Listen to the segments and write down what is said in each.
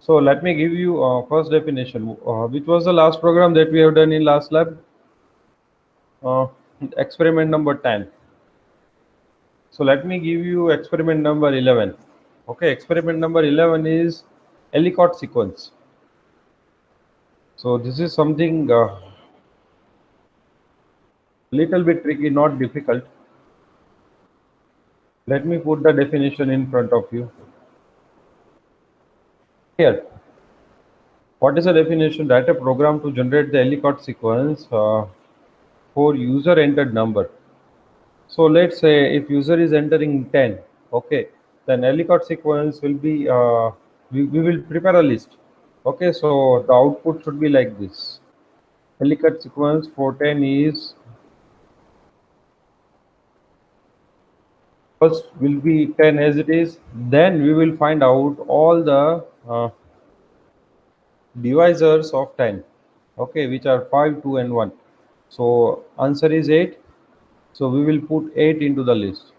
So let me give you first definition, which was the last program that we have done in last lab, uh, experiment number 10. So let me give you experiment number 11. Okay, experiment number 11 is Ellicott sequence. So this is something little bit tricky, not difficult. Let me put the definition in front of you. Here, what is the definition? Write a program to generate the Ellicott sequence for user entered number. So let's say if user is entering 10, okay, then Ellicott sequence will be, we will prepare a list. Okay, so the output should be like this. Ellicott sequence for 10 is, first will be 10 as it is, then we will find out all the divisors of 10, okay, which are 5, 2 and 1. So answer is 8. So we will put 8 into the list.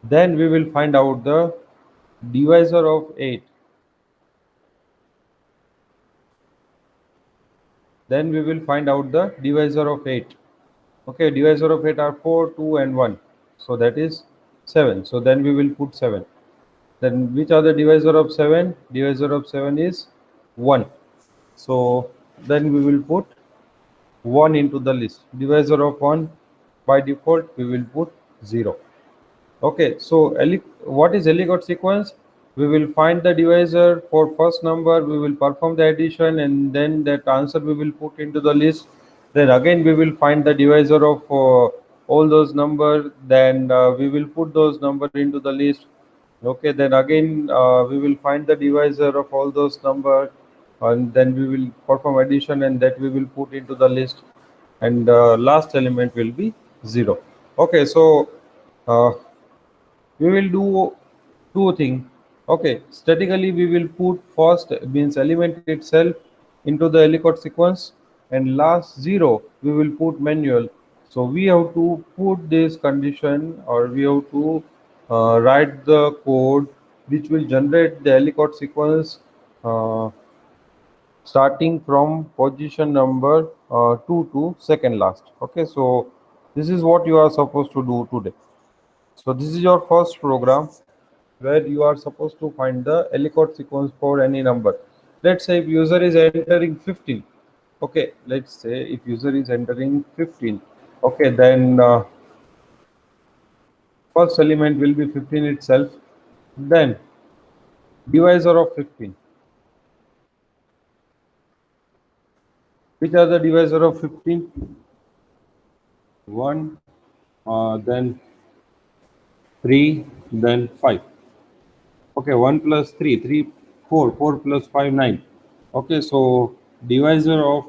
Then we will find out the divisor of 8. Then we will find out the divisor of 8. Okay, divisor of 8 are 4, 2 and 1. So that is 7. So then we will put 7. Then which are the divisor of 7? Divisor of 7 is 1. So then we will put 1 into the list. Divisor of 1, by default we will put 0. Okay, so what is Ellicott sequence? We will find the divisor for first number, we will perform the addition, and then that answer we will put into the list. Then again we will find the divisor of all those numbers, then we will put those number into the list. Okay, then again we will find the divisor of all those numbers, and then we will perform addition, and that we will put into the list, and last element will be 0. Okay, so uh, we will do two things. Okay, statically we will put first means element itself into the Ellicott sequence, and last 0 we will put manual. So we have to put this condition, or we have to write the code which will generate the Ellicott sequence uh, starting from position number 2 to second last. Okay, so this is what you are supposed to do today. So this is your first program where you are supposed to find the Ellicott sequence for any number. Let's say if user is entering 15. Okay, let's say if user is entering 15. Okay, then first element will be 15 itself. Then divisor of 15. Which are the divisor of 15? 1, then 3, then 5. Okay, 1 plus 3, 3, 4, 4 plus 5, 9. Okay, so divisor of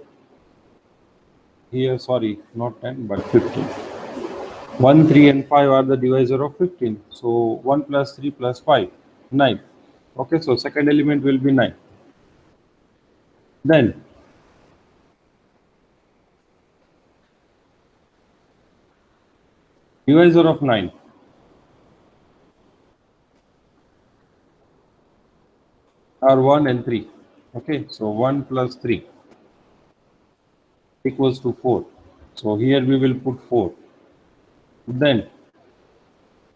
here, sorry, not 10 but 15. 1, 3 and 5 are the divisor of 15. So 1 plus 3 plus 5, 9. Okay, so second element will be 9. Then divisor of 9 are 1 and 3. Okay, so 1 plus 3 equals to 4. So here we will put 4. Then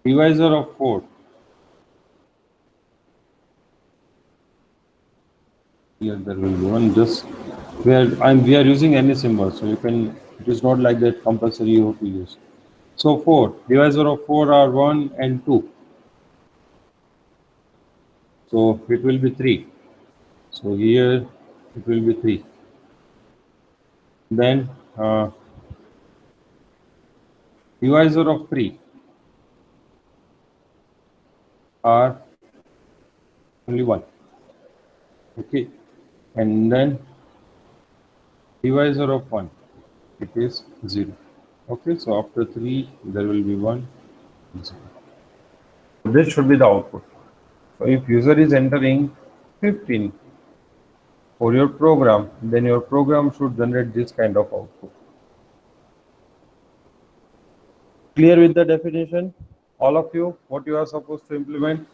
divisor of 4, here there will be one, just where we are using any symbol, so you can, it is not like that compulsory you have to use. So 4, divisor of 4 are 1 and 2. So it will be 3. So here it will be 3. Then divisor of 3 are only 1. Okay, and then divisor of 1, it is 0. Okay, so after 3 there will be 1, 0. This should be the output. So if user is entering 15 for your program, then your program should generate this kind of output. Clear with the definition? All of you, what you are supposed to implement?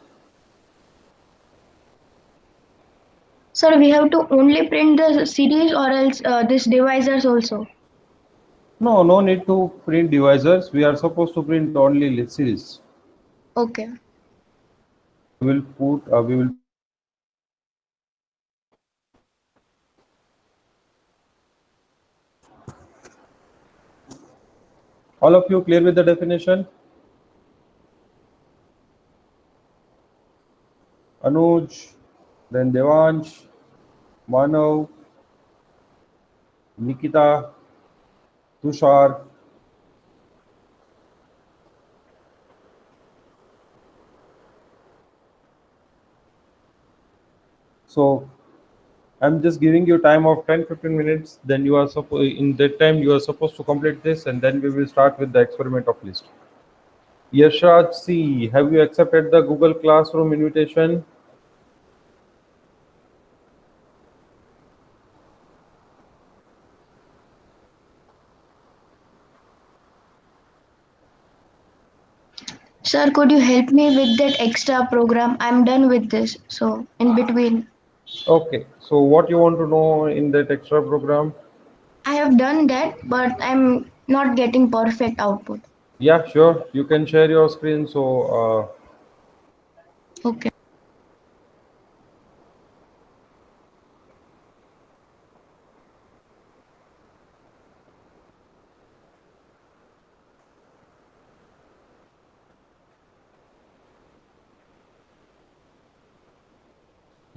Sir, we have to only print the series or else this divisors also. No, no need to print divisors. We are supposed to print only series. Okay. We will put. We will print only series. All of you clear with the definition? Anuj, then Devansh, Manav, Nikita, Tushar. So I'm just giving you time of 10-15 minutes. Then you are in that time you are supposed to complete this, and then we will start with the experiment of list. Yashraj C, have you accepted the Google Classroom invitation? Sir, could you help me with that extra program? I'm done with this. So in between, Okay. So what you want to know in that extra program? I have done that, but I'm not getting perfect output. Yeah, sure. You can share your screen. So Okay.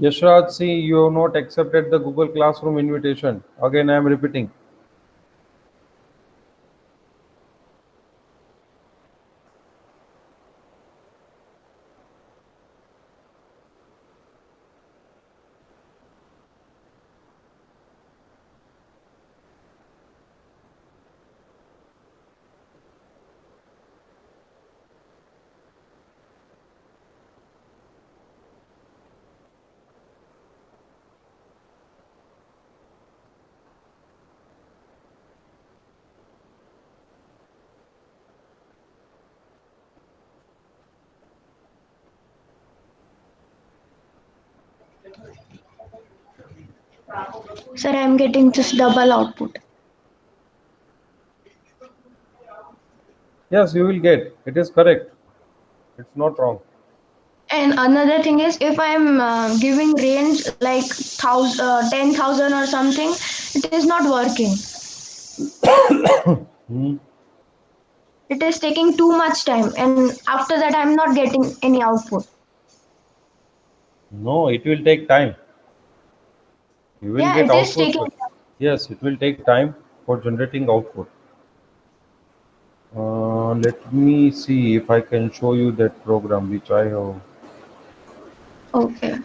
Yashraj C, you have not accepted the Google Classroom invitation. Again, I am repeating. Sir, I'm getting just double output. Yes, you will get. It is correct. It's not wrong. And another thing is, if I'm giving range like 10,000 or something, it is not working. Hmm. It is taking too much time, and after that, I'm not getting any output. No, it will take time. You will Yeah, get it is output, taking. but yes, it will take time for generating output. Let me see if I can show you that program which I have. Okay.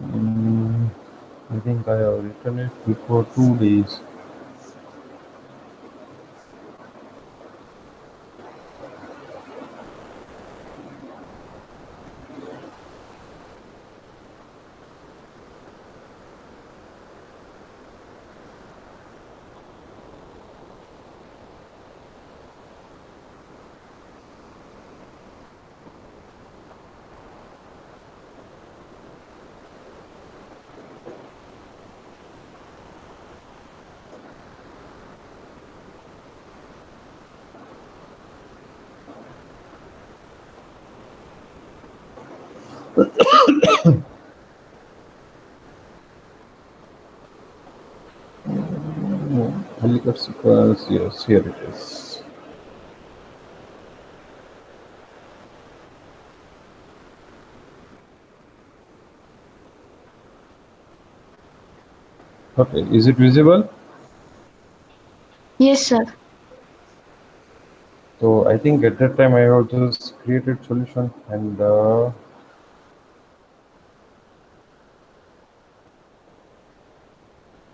Mm, I think I have written it before 2 days. No, Helicopter sequence. Yes, here it is. Okay, is it visible? Yes, sir. So I think at that time I have just created solution and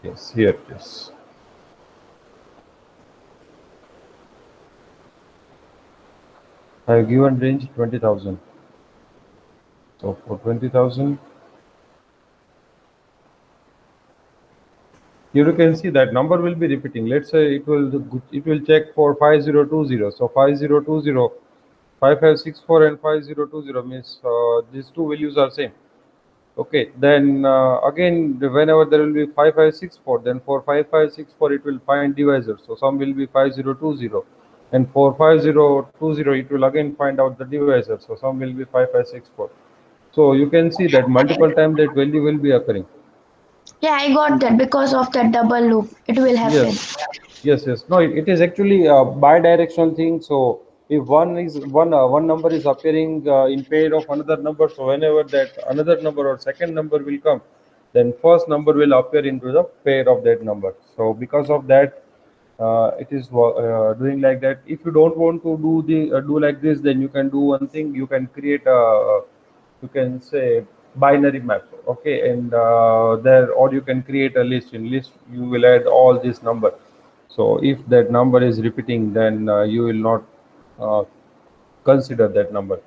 yes, here it is. I have given range 20,000. So for 20,000, Here you can see that number will be repeating. Let's say it will check for 5020. So 5020, 5564 and 5020 means these two values are same. Okay, then again, whenever there will be 5564, then for 5564 it will find divisor. So sum will be 5020, and for 5020 it will again find out the divisor. So sum will be 5564. So you can see that multiple times that value will be occurring. Yeah, I got that because of that double loop. It will happen. Yes, yes. No, it is actually a bi-directional thing. So if one number is appearing in pair of another number, so whenever that another number or second number will come, then first number will appear into the pair of that number. So because of that, it is doing like that. If you don't want to do like this, then you can do one thing. You can create a, you can say, binary map. Okay, and there, or you can create a list. In list you will add all this number. So if that number is repeating, then you will not uh, consider that number.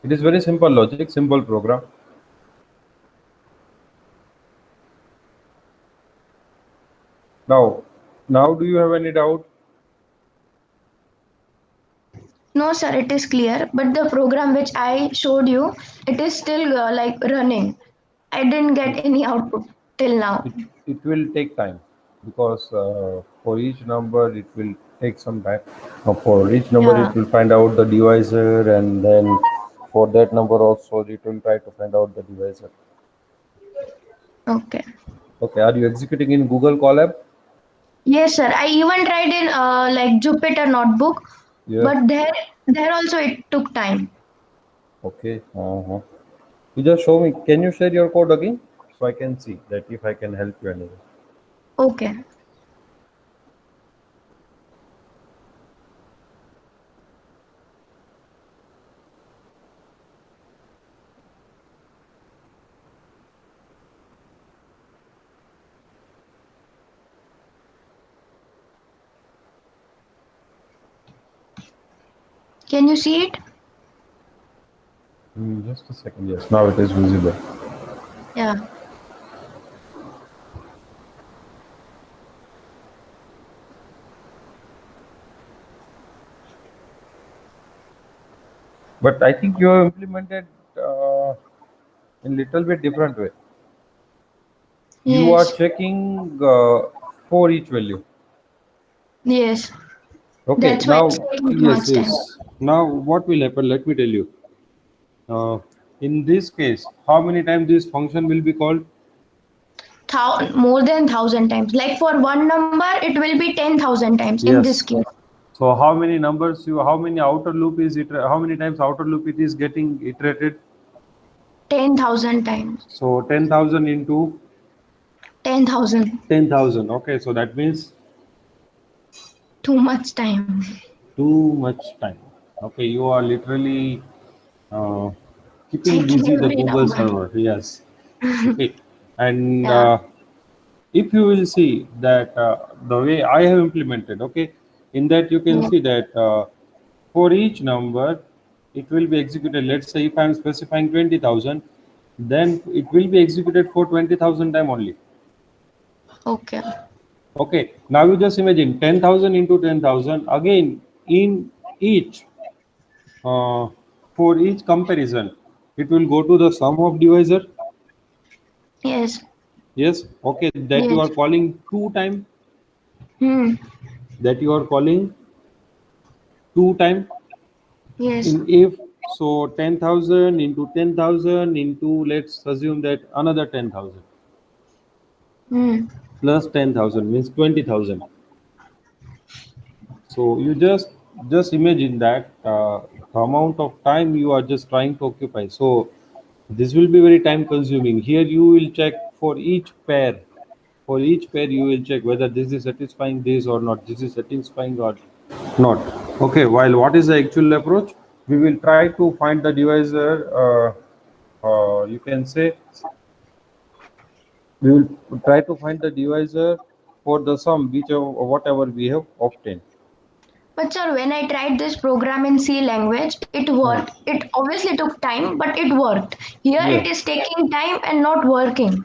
It is very simple logic, simple program. Now do you have any doubt? No, sir, it is clear. But the program which I showed you, it is still like running. I didn't get any output till now. It will take time, because for each number it will take some time. For each number Yeah. it will find out the divisor, and then for that number also it will try to find out the divisor. Okay. Okay, are you executing in Google Colab? Yes, sir. I even tried in like Jupyter Notebook, Yeah. but there also it took time. Okay. You just show me. Can you share your code again so I can see that if I can help you anyway? Okay. Can you see it? Just a second. Yes, now it is visible. Yeah. But I think you have implemented in little bit different way. You are Yes. checking for each value. Yes. Okay, That's why it's now, taking too yes, much time. yes. Now, what will happen? Let me tell you. Uh, in this case, how many times this function will be called? More than 1,000 times. Like for one number, it will be 10,000 times in this Yes. case. So, how many numbers you? How many outer loop is it? How many times outer loop it is getting iterated? 10,000 times. So, 10,000 into 10,000. 10,000. Okay, so that means Too much time. too much time. Okay, you are literally uh, keeping Checking busy the every Google number. server. Yes. Okay, and Yeah. if you will see that the way I have implemented, okay, in that you can Yeah. see that for each number it will be executed. Let's say if I am specifying 20,000, then it will be executed for 20,000 time only. Okay. Okay, now you just imagine 10,000 into 10,000 again in each uh, for each comparison it will go to the sum of divisor. Yes. Yes, okay, that you are Yes. calling two time, Hmm. that you are calling two time. Yes. In if so, 10,000 into 10,000 into, let's assume that another 10,000 Hmm. plus 10,000 means 20,000. So you just imagine that the amount of time you are just trying to occupy. So this will be very time consuming. Here you will check for each pair. For each pair you will check whether this is satisfying this or not. This is satisfying or not. Okay. While what is the actual approach? We will try to find the divisor. you can say we will try to find the divisor for the sum which whatever we have obtained. But sir, when I tried this program in C language, it Hmm. worked. It obviously took time, but it worked. Here Yes, it is taking time and not working.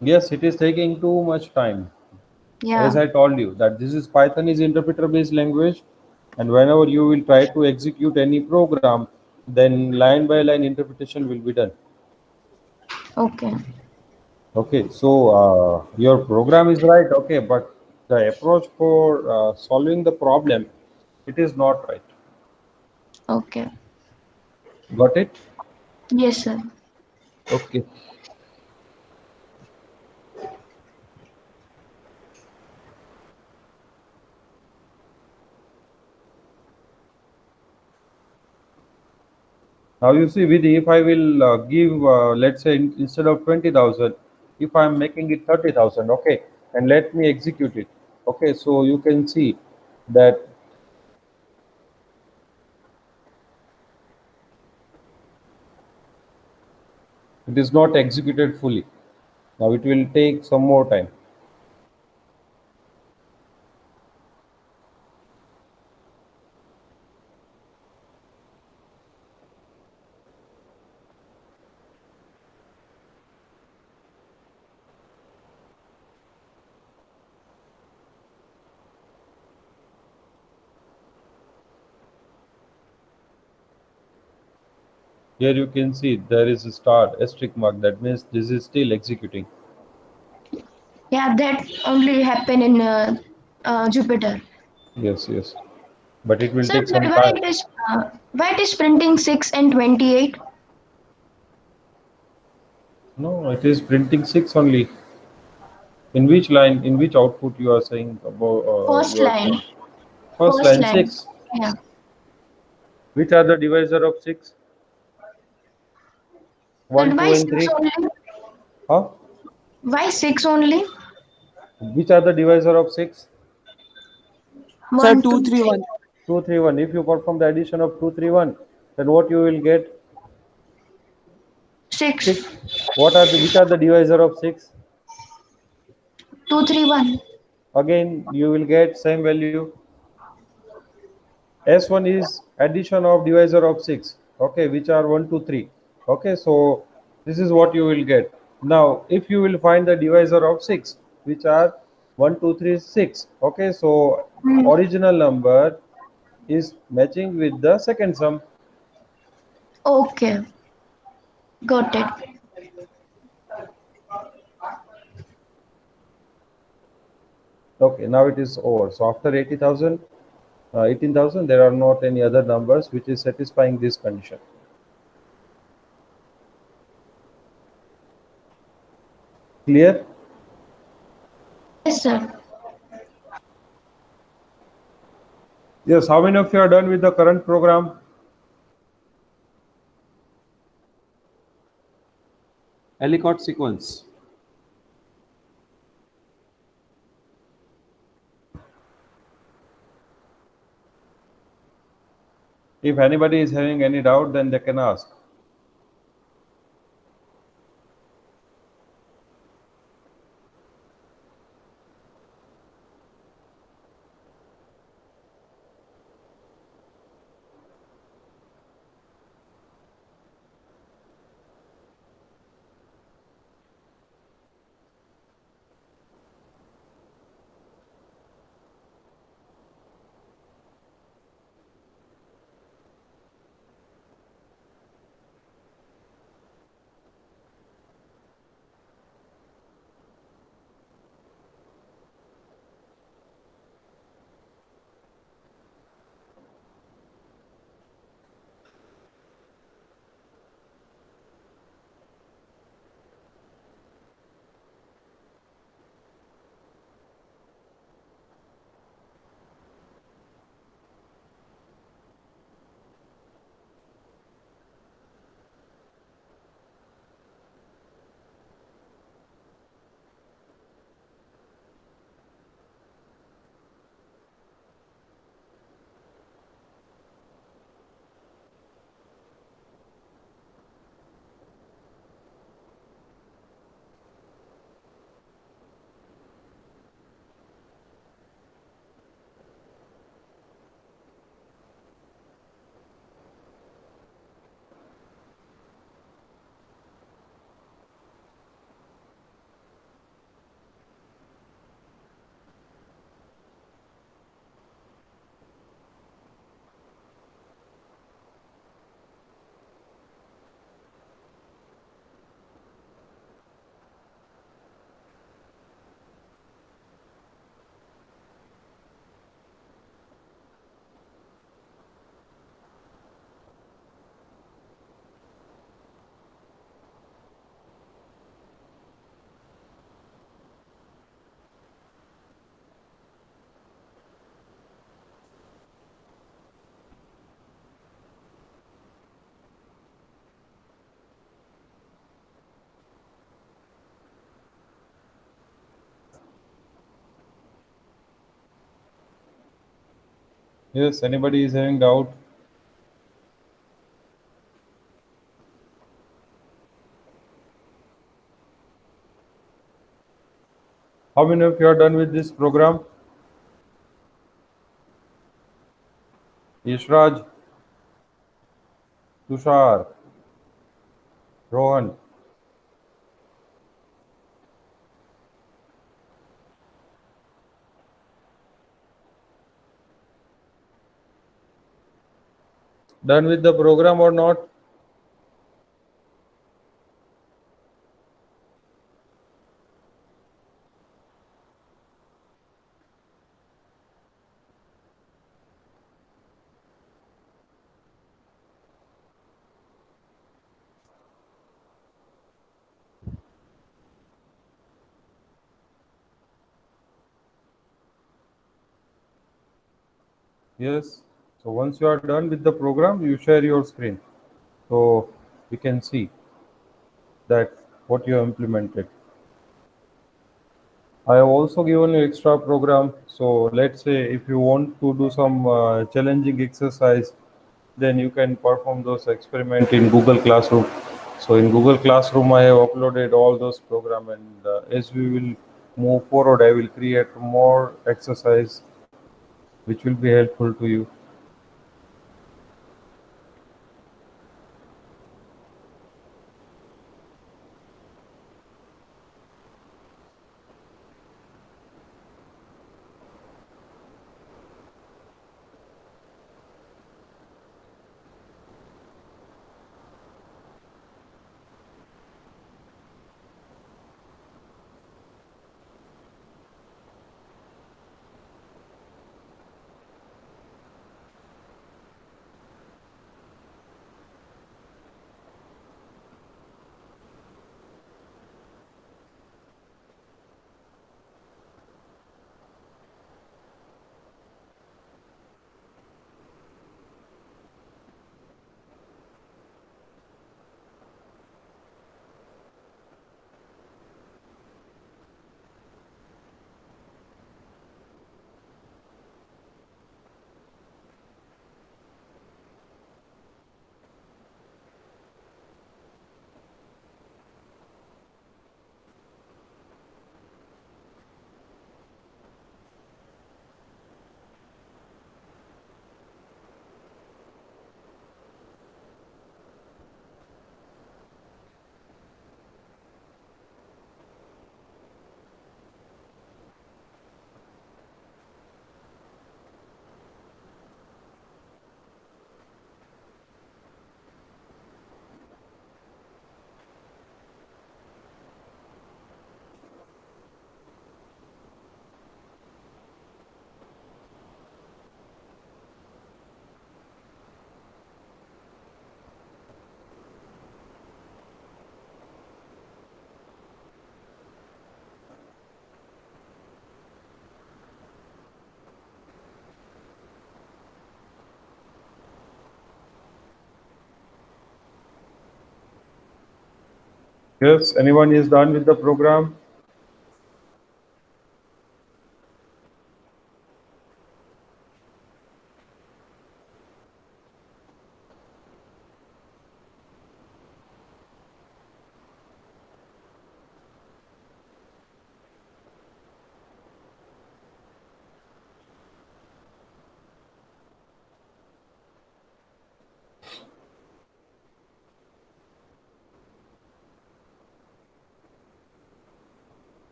yes, it is taking too much time. As Yeah. I told you that this is Python is interpreter based language, and whenever you will try to execute any program, then line by line interpretation will be done. Okay. Okay, so your program is right. Okay, but the approach for solving the problem, it is not right. Okay. Got it? Yes, sir. Okay. Now you see, with if I will give, let's say, instead of 20,000, if I am making it 30,000, okay, and let me execute it. Okay, so you can see that it is not executed fully. Now it will take some more time. Here you can see there is a star asterisk mark. That means this is still executing. Yeah, that only happen in Jupyter. Yes, yes. But it will Sir, take but some time. why it is printing 6 and 28? No, it is printing 6 only. In which line, in which output you are saying about, First you are line. saying? First First line line. 6. Yeah. Which are the divisor of 6? But 1, 2, why and six 3. only? Huh? Why six only? Which are the divisor of 6? Sir, One, two, two, three, three, one. 2, 3, 1. If you perform the addition of 2, 3, 1, then what you will get? six. 6. What are the which are the divisor of 6? 2, 3, 1. Again, you will get same value. S1 is addition of divisor of 6. Okay, which are 1, 2, 3. Okay, so this is what you will get. Now, if you will find the divisor of 6, which are 1, 2, 3, 6. Okay, so Hmm. original number is matching with the second sum. Okay, got it. Okay, now it is over. So after 80,000, 18,000, there are not any other numbers which is satisfying this condition. Clear? Yes, sir. Yes, how many of you are done with the current program? Ellicott sequence. If anybody is having any doubt, then they can ask. Yes, anybody is having doubt? How many of you are done with this program? Ishraj, Tushar, Rohan. Done with the program or not? Yes. So once you are done with the program, you share your screen. So we can see that what you have implemented. I have also given you extra program. So let's say if you want to do some challenging exercise, then you can perform those experiment in Google Classroom. So in Google Classroom, I have uploaded all those program, and as we will move forward, I will create more exercise which will be helpful to you. Yes, anyone is done with the program?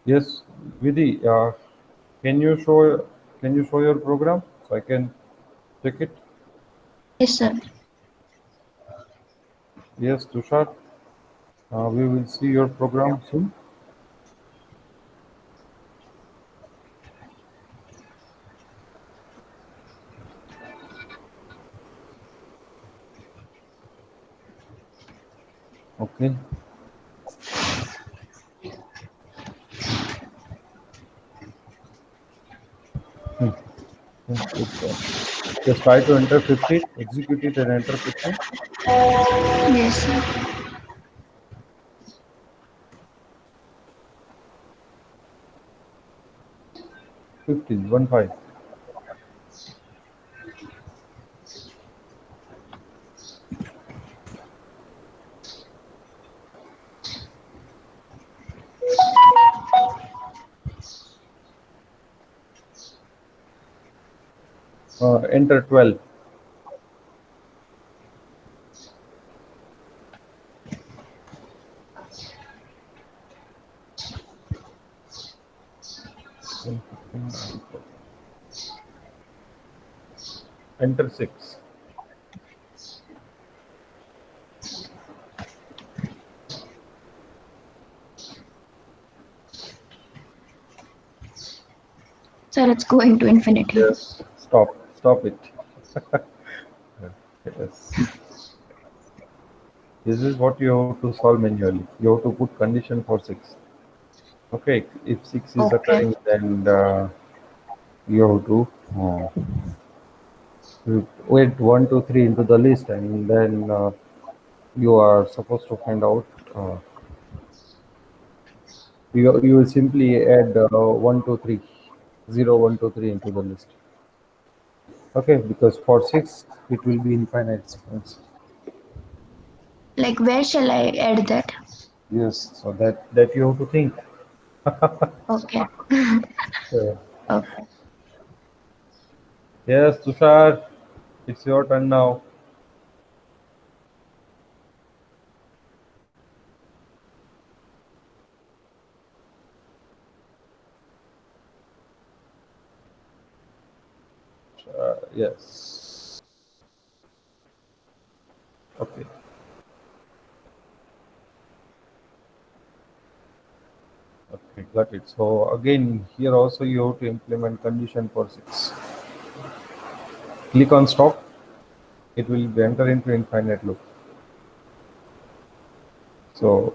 Yes, Vidhi, can you show your program so I can check it? Yes, sir. Yes, Tushar, we will see your program soon. Okay. Hmm. Yes, good job. Just try to enter 50, execute it and enter 50. Yes, sir. 15, 1 5. Enter 12. Enter 6. Sir, it's going to infinity. Yes. Stop it. Yes. This is what you have to solve manually. You have to put condition for 6. Okay, if 6 is Okay. occurring, then you have to wait 1, 2, 3 into the list, and then you are supposed to find out. You will simply add 1, 2, 3, 0, 1, 2, 3 into the list. Okay, because for 6 it will be infinite sequence. Like, where shall I add that? Yes, so that you have to think. Okay. Yeah. Okay. Yes, Tushar, it's your turn now. Yes. Okay. Okay, got it. So again, here also you have to implement condition for 6. Click on stop. It will enter into infinite loop. So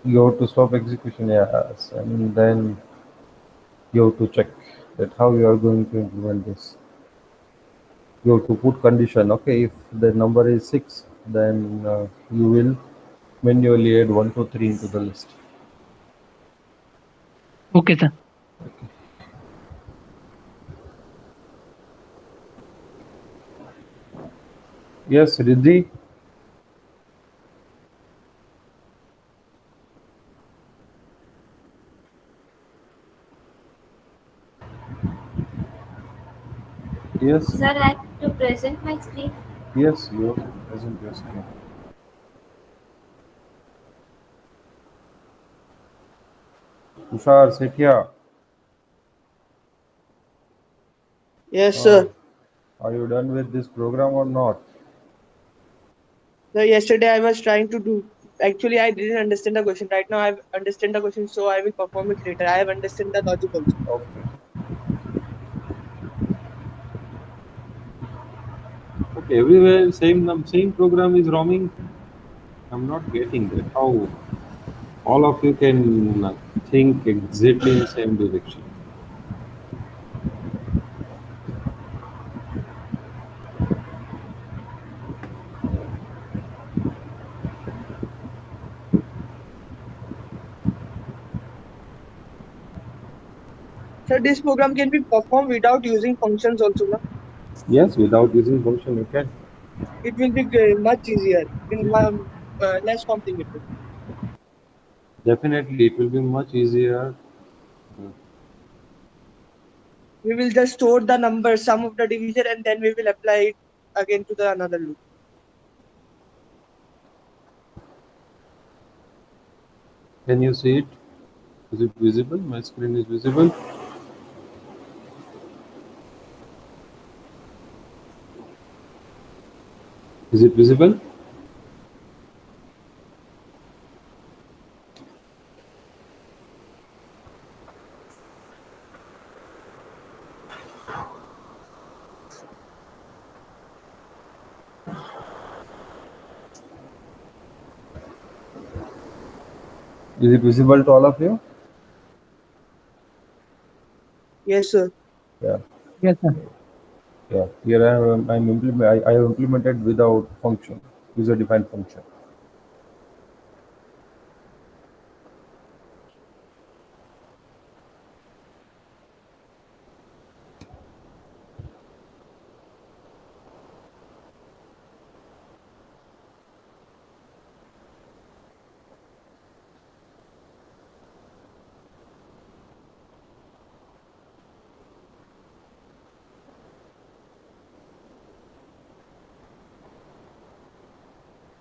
you have to stop execution, yes, and then you have to check that how you are going to implement this. You have to put condition. Okay, if the number is 6, then you will manually add 1, 2, 3 into the list. Okay, sir. Yes, Riddhi. Yes, Sir, I have to present my screen. yes, you have to present your screen. Tushar Sethia, Yes, uh, sir. are you done with this program or not? So yesterday I was trying to do. Actually, I didn't understand the question. Right now, I understand the question, so I will perform it later. I have understand the logic also. Okay. Okay, everywhere same program is roaming. I'm not getting that. How all of you can think exactly in same direction. So this program can be performed without using functions also, na? Yes, without using function you can. It will be much easier, less complicated. Definitely, it will be much easier. We will just store the number, sum of the divisor, and then we will apply it again to the another loop. Can you see it? Is it visible? My screen is visible. Is it visible? Is it visible to all of you? Yes, sir. Yeah. Yes, sir. Yeah. Here I have implemented without function, user defined function.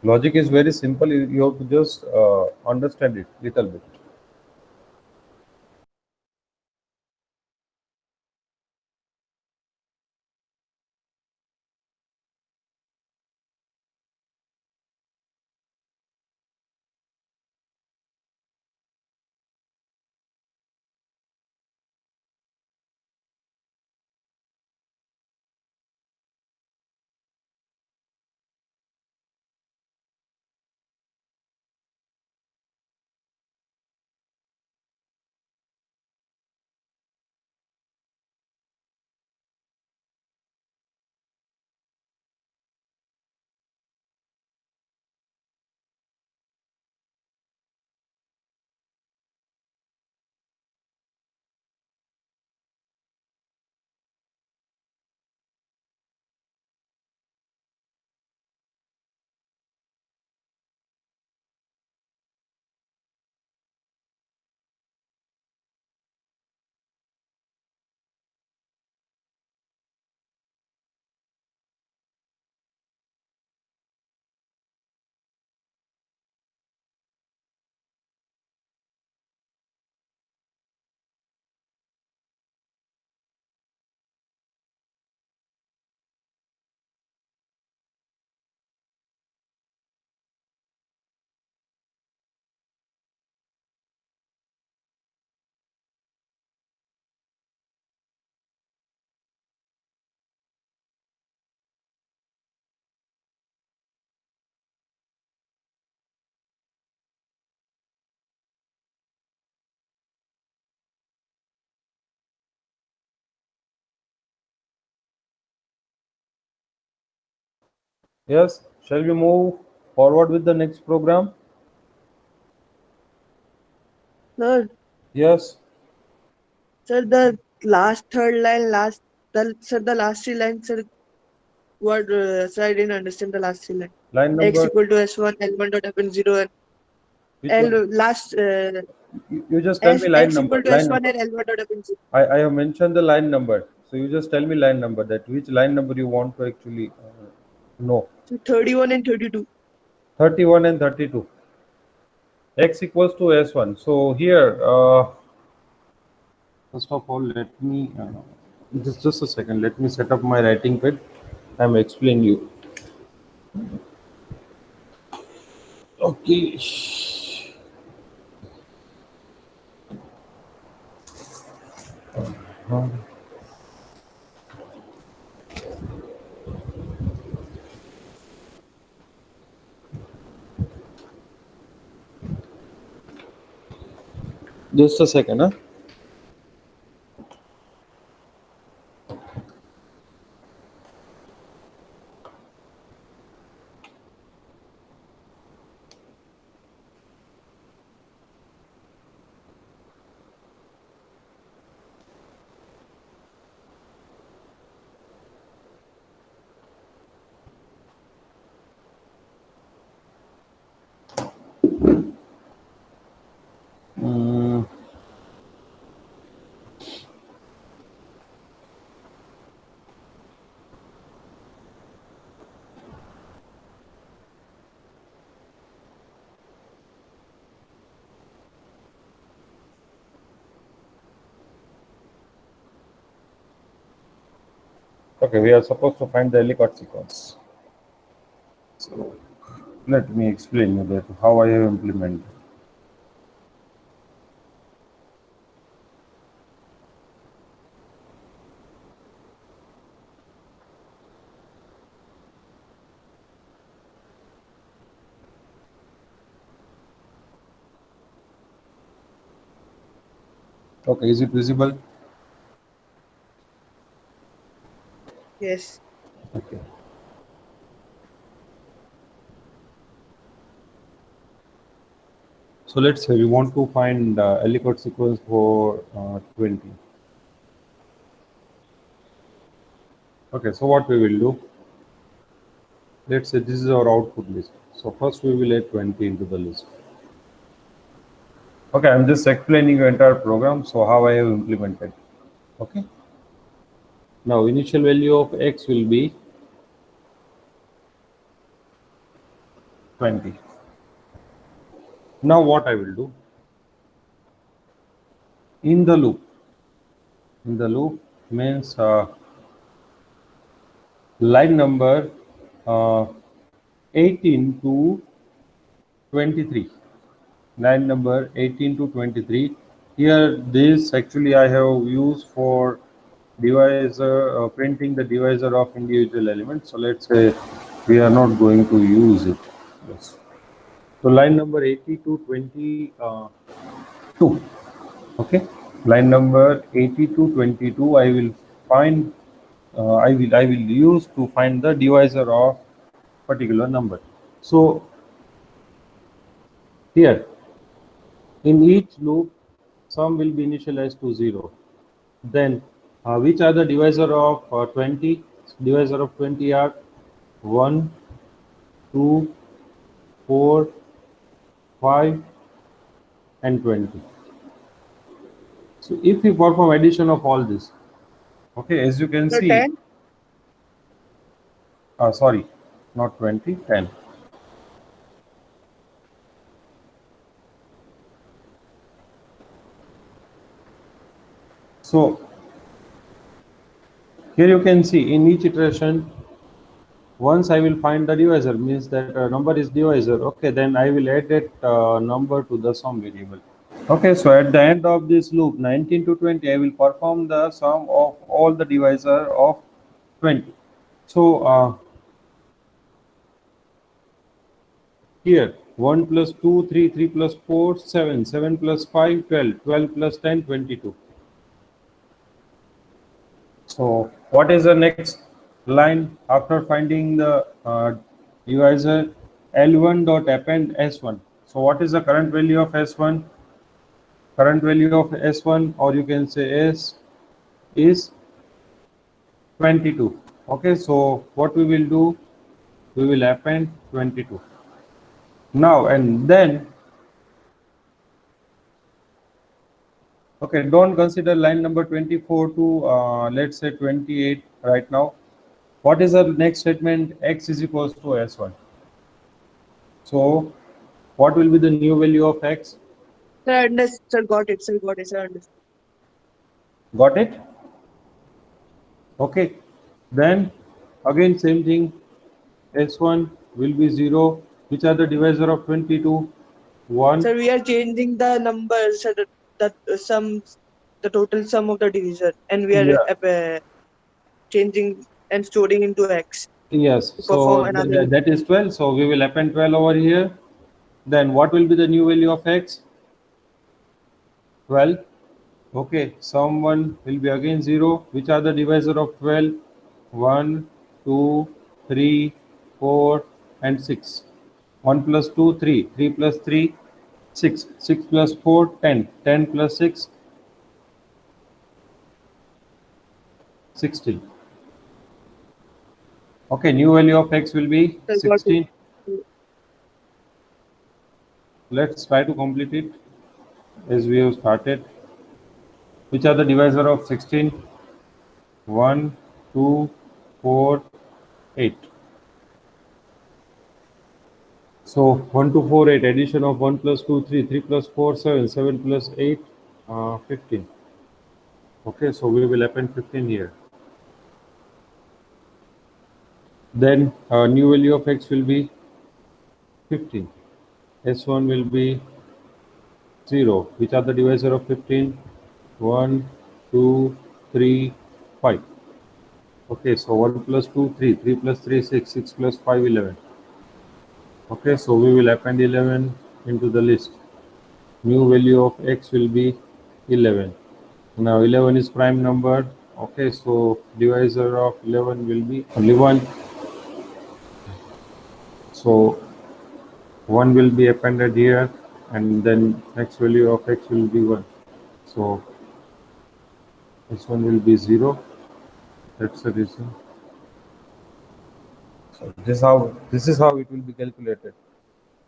Logic is very simple. You have to just understand it little bit. Yes. Shall we move forward with the next program? Sir, Yes. sir, the last third line, the last three lines, sir. What? Sir, I didn't understand the last three lines. Line X number. equal to S1, L1 dot happen 0, and Which L one? last You just tell S me line X number. equal to Line S1 number. and L1 dot happen 0. I have mentioned the line number. So you just tell me line number, that which line number you want to actually know. So 31 and 32. 31 and 32. X equals to S1. So here, first of all, let me, just a second. Let me set up my writing pad. I'm explaining you. Okay. Just a second, huh? Mm, okay, we are supposed to find the Ellicott sequence. So let me explain you that how I have implemented. Okay, is it visible? Yes. Okay. So let's say we want to find Ellicott sequence for 20. Okay, so what we will do? Let's say this is our output list. So first we will add 20 into the list. Okay, I'm just explaining your entire program, so how I have implemented. Okay. Now initial value of x will be 20. Now what I will do? In the loop means line number uh, 18 to 23. Line number 18 to 23. Here this actually I have used for divisor, printing the divisor of individual elements. So let's say we are not going to use it. Yes. So line number 80 to 22. Okay, line number 80 to 22 I will find I will use to find the divisor of particular number. So here in each loop sum will be initialized to 0. Then which are the divisor of 20? Divisor of 20 are 1, 2, 4, 5 and 20. So if we perform addition of all this, okay, as you can So see, 10. sorry, not 20, 10. So here you can see in each iteration, once I will find the divisor, means that number is divisor. Okay, then I will add that number to the sum variable. Okay, so at the end of this loop, 19 to 20, I will perform the sum of all the divisor of 20. So here 1 plus 2, 3, 3 plus 4, 7, 7 plus 5, 12, 12 plus 10, 22. So what is the next line after finding the divisor? L1 dot append S1. So what is the current value of S1? Current value of S1, or you can say S, is 22. Okay, so what we will do? We will append 22. Now and then, okay, don't consider line number 24 to let's say 28 right now. What is the next statement? X is equals to S1. So what will be the new value of X? Sir, sir, got it. Sir, got it. Sir, understood. Got it? Okay. Then again same thing. S1 will be 0. Which are the divisor of 22? 1. Sir, we are changing the numbers, sir, the total sum of the divisor, and we are Yeah. changing and storing into X Yes. to perform So another. that is 12. So we will append 12 over here. Then what will be the new value of X? 12. Okay, someone will be again 0. Which are the divisor of 12? 1, 2, 3, 4 and 6. 1 plus 2, 3. 3 plus 3, 6. 6 plus 4, 10. 10 plus 6, 16. Okay, new value of X will be Sir, got it. 16. Let's try to complete it as we have started. Which are the divisor of 16? 1, 2, 4, 8. So 1, 2, 4, 8. Addition of 1 plus 2, 3. 3 plus 4, 7. 7 plus 8, 15. Okay, so we will append 15 here. Then new value of X will be 15. S1 will be 0. Which are the divisor of 15? 1, 2, 3, 5. Okay, so 1 plus 2, 3. 3 plus 3, 6. 6 plus 5, 11. Okay, so we will append 11 into the list. New value of X will be 11. Now 11 is prime number. Okay, so divisor of 11 will be only 1. So 1 will be appended here, and then x value of x will be 1. So this one will be 0. That's the reason. So this is how it will be calculated.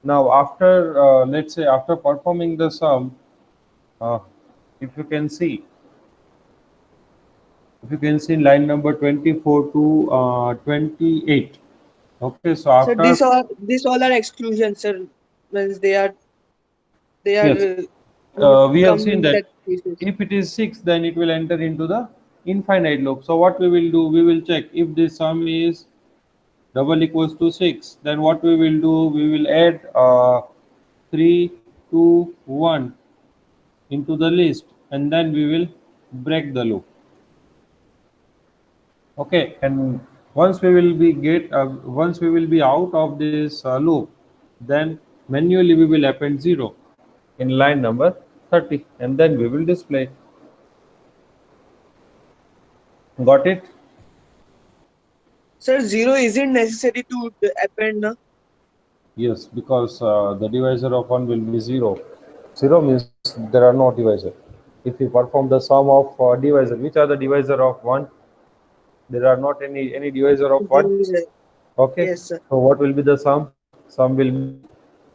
Now after let's say after performing the sum, uh, if you can see line number 24 to 28. Okay, so Sir, after these all are exclusions, sir. Means they are yes, would we have come seen in that that cases. if it is 6, then it will enter into the infinite loop. So what we will do, we will check if this sum is double equals to 6, then what we will do, we will add 3 2 1 into the list, and then we will break the loop. Okay, and once we will be out of this loop, then manually we will append 0 in line number 30, and then we will display. Got it? Sir, 0 isn't necessary to append, na? Yes, because the divisor of 1 will be 0. 0 means there are no divisor. If we perform the sum of divisor, which are the divisor of 1? There are not any divisor of 1. There is a- Okay, Yes, sir. so what will be the sum? Sum will be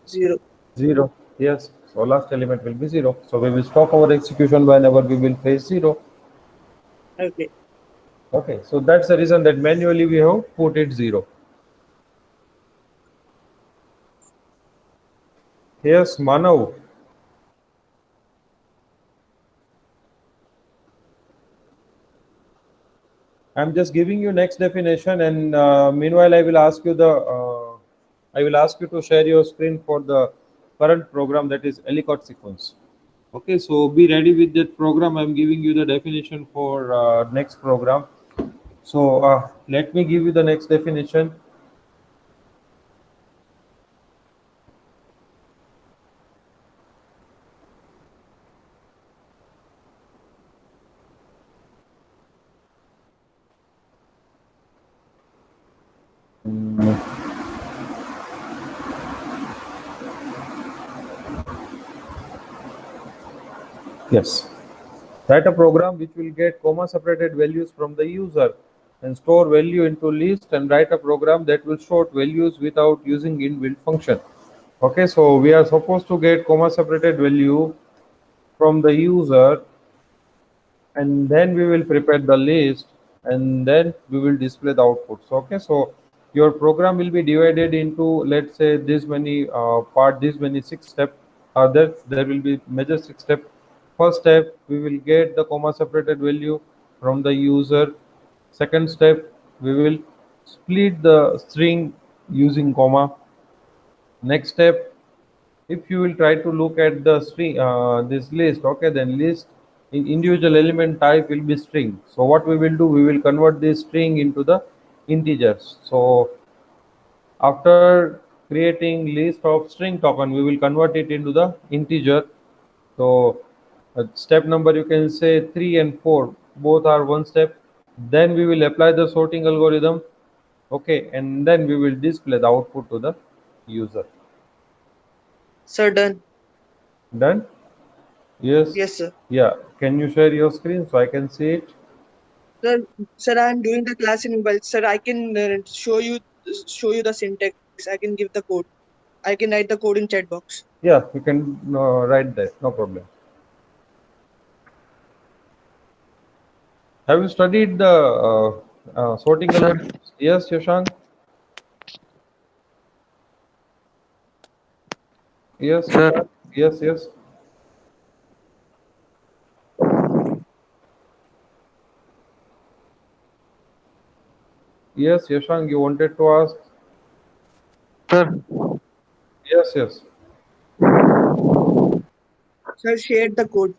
0. 0. Yes, so last element will be 0. So we will stop our execution whenever we will face 0. Okay. Okay, so that's the reason that manually we have put it 0. Yes, Manav. I'm just giving you next definition, and meanwhile I will ask you to share your screen for the current program, that is Ellicott sequence. Okay, so be ready with that program. I'm giving you the definition for next program. So let me give you the next definition. Yes. Write a program which will get comma separated values from the user and store value into list, and write a program that will sort values without using inbuilt function. Okay, so we are supposed to get comma separated value from the user, and then we will prepare the list, and then we will display the outputs. Okay, so your program will be divided into, let's say, this many this many 6 steps are there will be major 6 steps. First step, we will get the comma separated value from the user. Second step, we will split the string using comma. Next step, if you will try to look at the string this list, okay, then list in individual element type will be string. So what we will do, we will convert this string into the integers. So after creating list of string token, we will convert it into the integer. So step number, you can say 3 and 4 both are one step. Then we will apply the sorting algorithm. Okay, and then we will display the output to the user. Sir, done. Done? Yes. Yes, sir. Yeah. Can you share your screen so I can see it? Sir, I am doing the class in mobile. Sir, I can show you the syntax. I can give the code. I can write the code in chat box. Yeah, you can write that. No problem. Have you studied the sorting algorithm? Yes, Yashank. Yes, Sir, Yashank. Yes, yes. Yes, Yashank, you wanted to ask? sir, Yes, yes. Sir, share the code.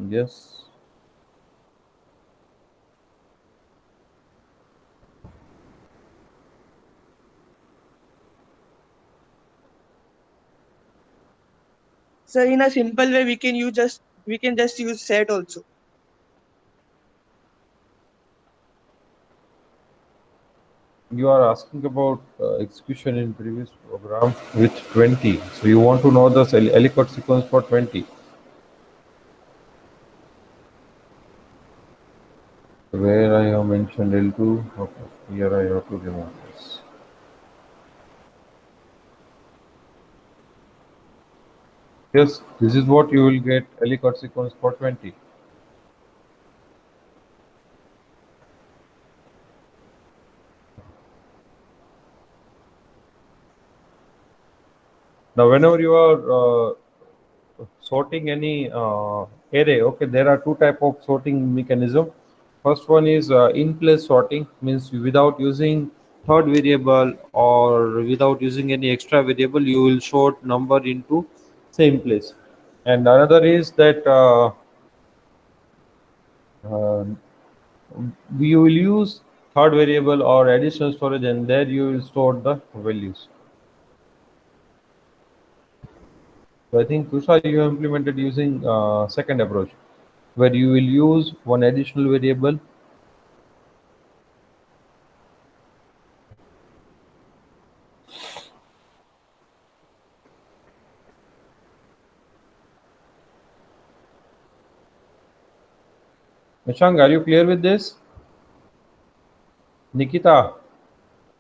Yes. So in a simple way, we can just use set also. You are asking about execution in previous program with 20. So you want to know the Ellicott sequence for 20. Where I have mentioned L2. Okay. Here I have to remove this. Yes, this is what you will get Ellicott sequence for 20. Now, whenever you are sorting any array, okay, there are two type of sorting mechanism. First one is in place sorting, means without using third variable or without using any extra variable, you will sort number into same place. And another is that uh, you will use third variable or additional storage, and there you will store the values. So I think Tushar, you have implemented using second approach, where you will use one additional variable. Nishang, are you clear with this? Nikita,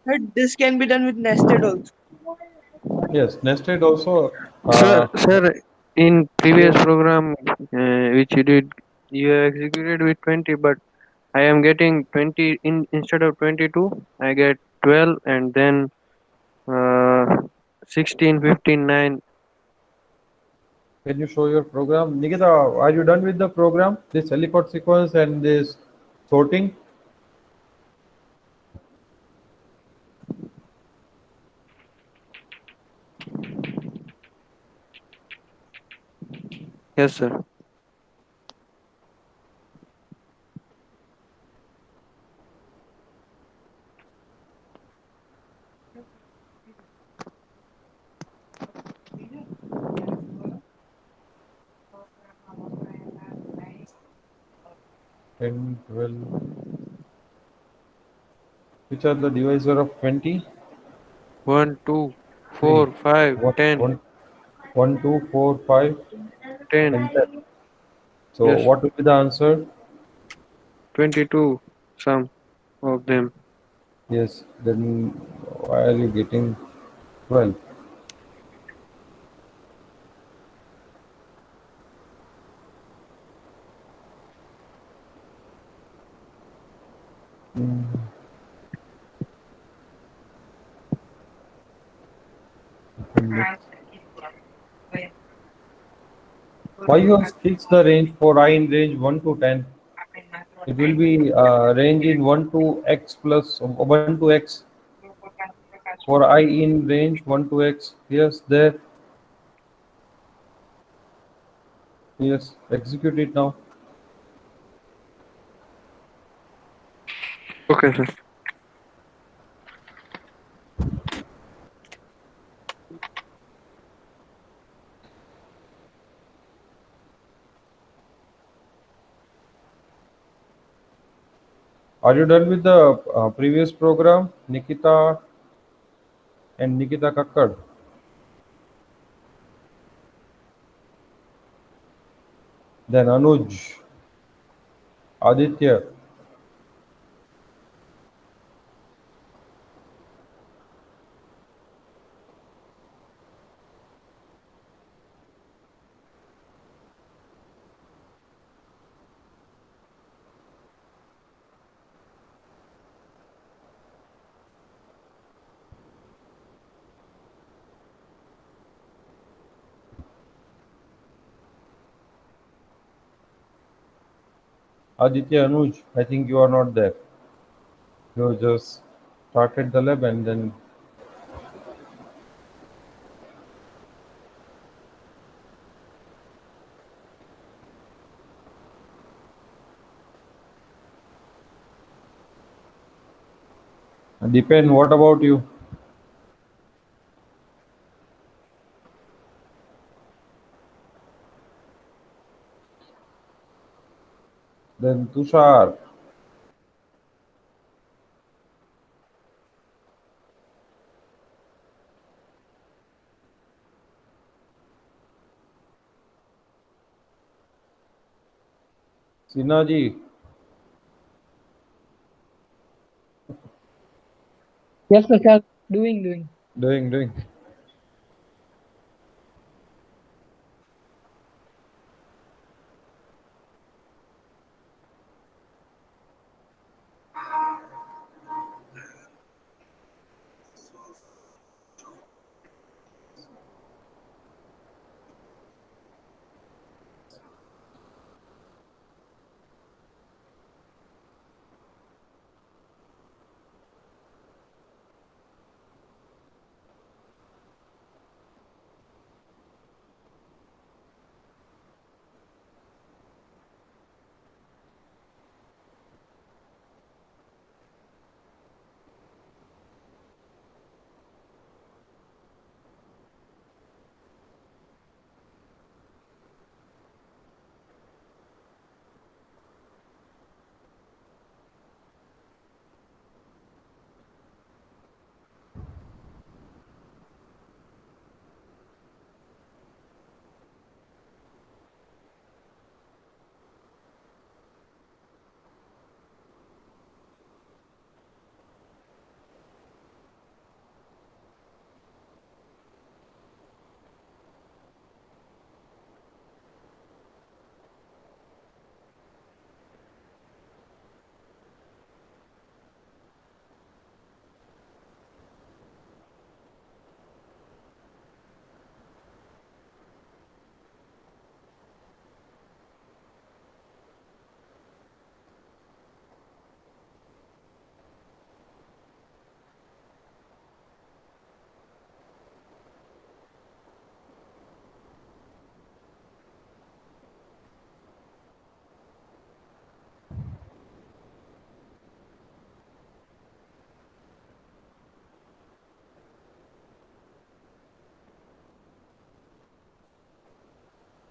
But this can be done with nested also. yes, nested also. Sir, in previous Yes, program which you did, you executed with 20, but I am getting 20 in instead of 22. I get 12 and then uh, 16, 15, 9. can you show your program? Nikita, are you done with the program? This Ellicott sequence and this sorting? Yes, sir. Ten, 12. Which are the divisor of 20? 1, 2, Three. 4, 5, What? 10, One, 1, 2, 4, 5, 10. and 10. So Yes, what will be the answer? 22. Some of them. Yes. Then why are you getting 12? Why you have fixed the range for I in range 1 to 10? It will be range in 1 to x plus 1 to x for I in range 1 to x. Yes, there. Yes, execute it now. Okay, sir. Are you done with the previous program, Nikita and Nikita Kakkad? Then Anuj, Aditya. Aditya, Anuj, I think you are not there. You just started the lab and then Deepen, what about you? Then Tushar. Sinaji. Yes, Prashant. Doing. Doing.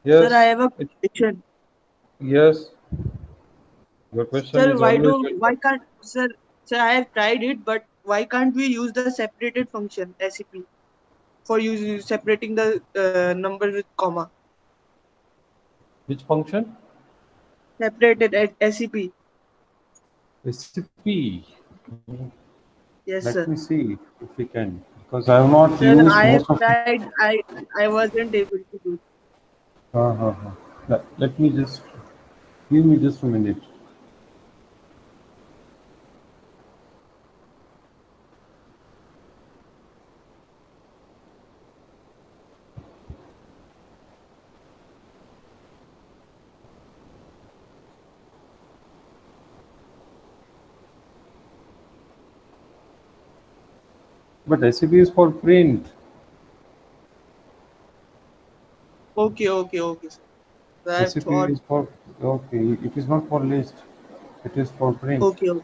Yes. Sir, I have a question. Yes. Your question Sir, is always welcome. why can't, sir, I have tried it, but why can't we use the separated function, SEP, for separating the number with comma? Which function? Separated at SEP. Recipe. Yes, Let sir. me see if we can, because I have not Sir, used I have most of. tried. I wasn't able to do. Let me just give me just a minute. But recipe is for print. Okay, sir. So I Recipe thought. is for, okay. It is not for list. It is for print. Okay, sir.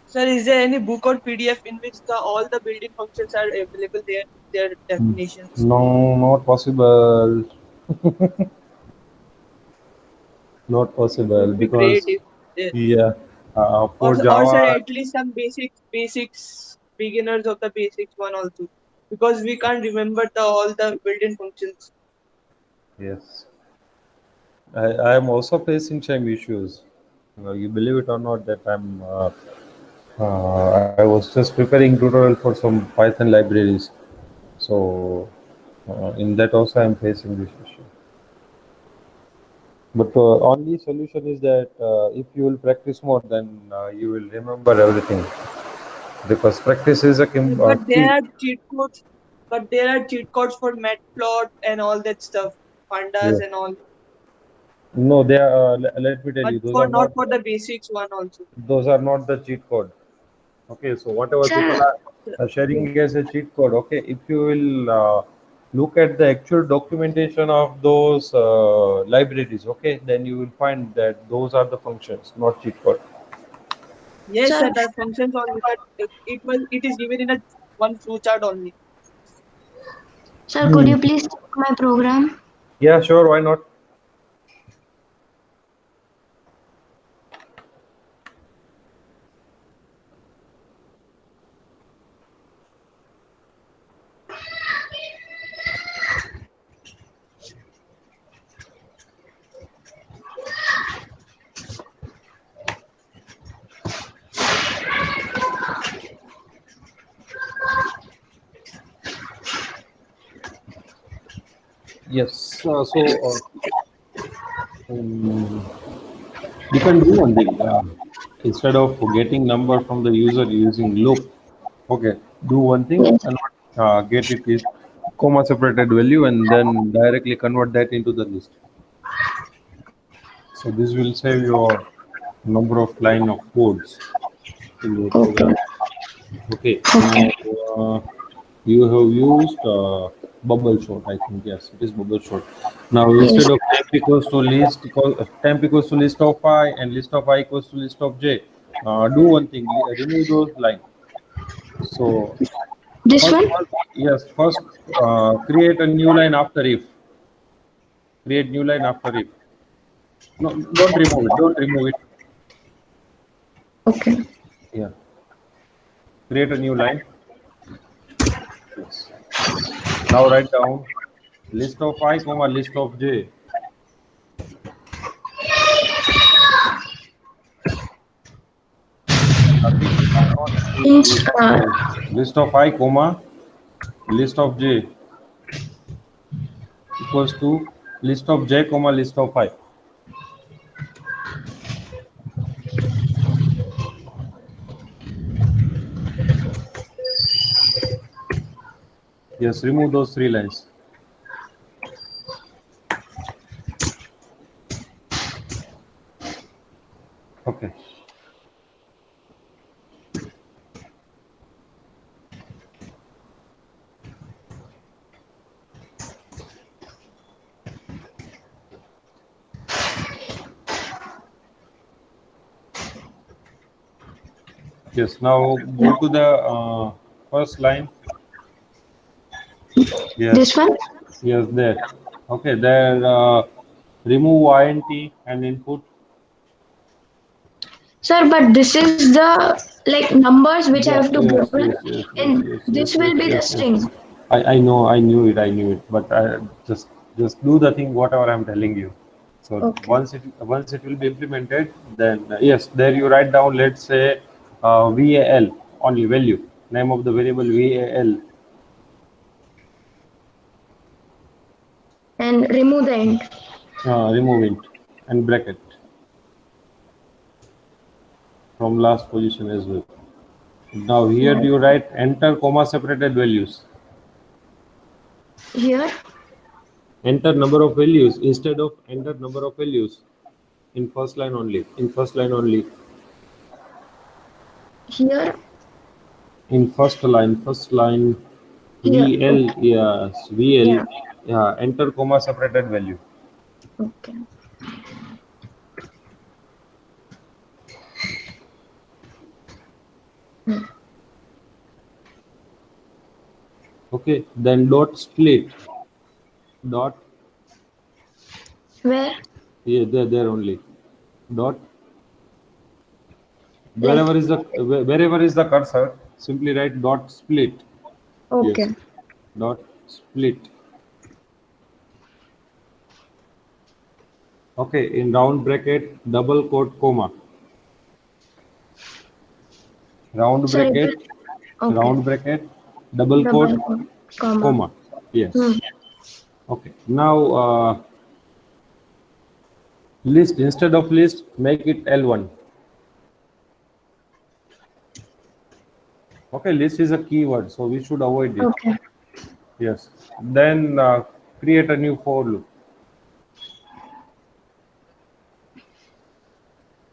Sir, is there any book or PDF in which all the built-in functions are available there with their definitions? No, not possible. Not It possible would be great because, if there, yeah, for or sir, Java, at least some basics, beginners of the basics one also, because we can't remember all the built-in functions. yes, I am also facing same issues. You believe it or not that I was just preparing tutorial for some Python libraries. So in that also I'm facing this issue. But only solution is that if you will practice more, then you will remember everything. Because practice is a But there key. are cheat codes. But there are cheat codes for matplot and all that stuff, pandas Yeah. and all. No, they are. Let me tell But you, those for are not not. for the basics one also. Those are not the cheat code. Okay, so whatever people Sir, are sharing as a cheat code. Okay, if you will look at the actual documentation of those libraries, okay, then you will find that those are the functions, not cheat code. Yes, sir, sir, that functions only, but it is given in a one flowchart only. sir, could you please check my program? Yeah, sure, why not? Yes. Um, you can do one thing. Instead of getting number from the user using loop, okay, do one thing Yes. and get it is comma separated value and then directly convert that into the list. So this will save your number of line of codes in your Okay. program. Okay, Okay. now you have used bubble sort. I think yes, it is bubble sort. Now Yes. instead of temp equals to list temp equals to list of I and list of I equals to list of j, do one thing: remove those lines. So This first, one? yes, first create a new line after if. Create new line after if. No, don't remove it. Don't remove it. Okay. Yeah. Create a new line. Yes. Now write down list of I comma list of j. Nothing not Means, list of I comma list of j equals to list of j comma list of I. Yes, remove those three lines. Okay. Yes, now go to the first line. this Yes, one? yes, there. Okay, there. Remove int and input. Sir, but this is the like numbers which I Yeah, have to yes, put in, yes, yes, yes, and yes, yes, this yes, will be the yes, yes, yes. string. I know, I knew it, but I just do the thing whatever I'm telling you. So Okay. once it will be implemented, then yes, there you write down. Let's say VAL only value name of the variable VAL. And remove the int. Remove int and bracket from last position as well. Now here Yes. you write enter comma separated values. Here, Enter number of values instead of enter number of values in first line only. In first line only. here, In first line, here. VL, Okay. yes, VL, Yeah. yeah, enter comma separated value. Okay. Okay, then dot split, dot, Where? yeah, there only, dot, Like, wherever is the cursor, simply write dot split, yes, okay. dot split. Okay, in round bracket, double quote, comma, round Sir, it bracket, is okay. round bracket, double quote, Double quote, comma. comma, yes. Hmm. Okay, now List, instead of list, make it L1. Okay, list is a keyword, so we should avoid it. Okay. Yes. Then create a new for loop.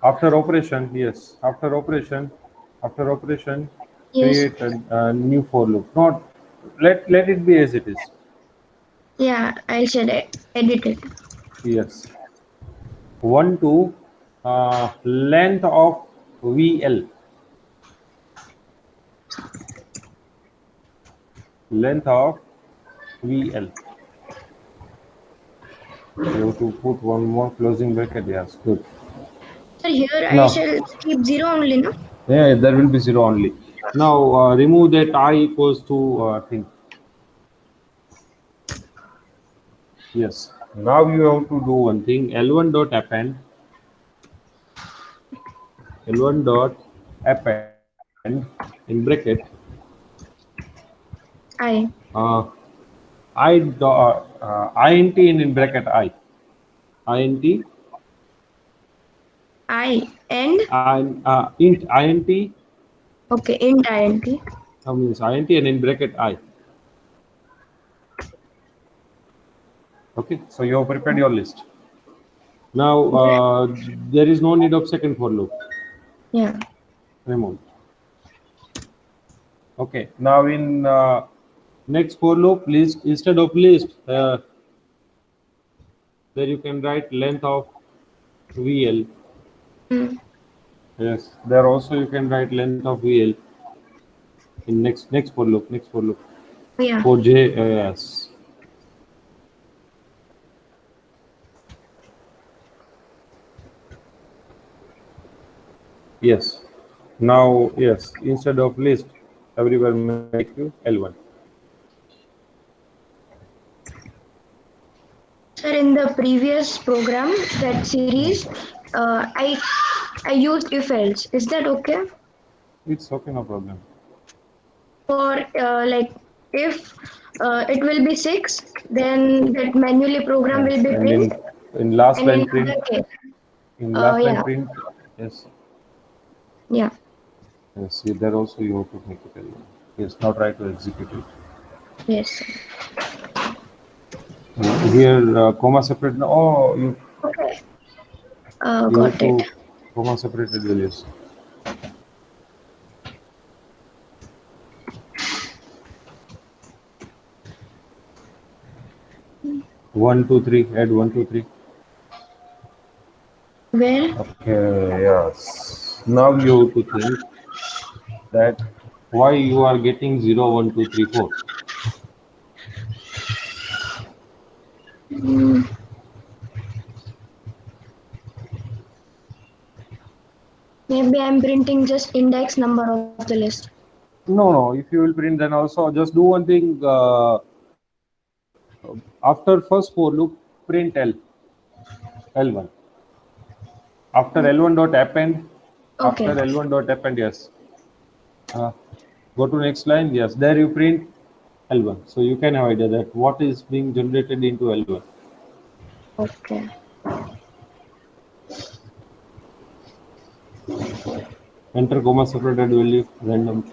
After operation, yes. After operation, Yes. create a new for loop. Not let it be as it is. Yeah, I should edit it. Yes. 1 to length of VL. Length of VL. You have to put one more closing bracket. Yes, good. Sir, here I Now, shall keep 0 only, no? yeah, there will be 0 only. Now remove that I equals to thing. Yes. Now you have to do one thing. L1 dot append. L1 dot append in bracket. I. int in bracket I. int And int okay, int means int and in bracket I. Okay, so you have prepared your list. Now there is no need of second for loop. Yeah. Remove. Okay, now in next for loop list, instead of list, there you can write length of VL. Mm. Yes, there also you can write length of VL in next for loop. Yeah. For J, yes. Yes. Now, yes, instead of list, everywhere make you L1. Sir, in the previous program, that series, I used if else. Is that okay? It's okay, no problem. For like if it will be 6, then that manually program Yes. will be And print. in last And line in print, other case, in last line yeah. print, yes. Yeah. Yes, see, there also you have to make it L1. Yes, now try to execute it. Yes. Sir. Here, comma separate. Oh, you Okay. have Got to it. comma separated values. One, two, three. Add 1, 2, 3. Where? Okay. Yes. Now you have to think that why you are getting 0, 1, 2, 3, 4. Mm, maybe I'm printing just index number of the list. No. If you will print, then also just do one thing. After first for loop, print L1. After L1 dot append. Okay. After L1 dot append, yes. Go to next line. Yes, there you print L1. So you can have idea that what is being generated into L1. Okay. Enter comma separated value random.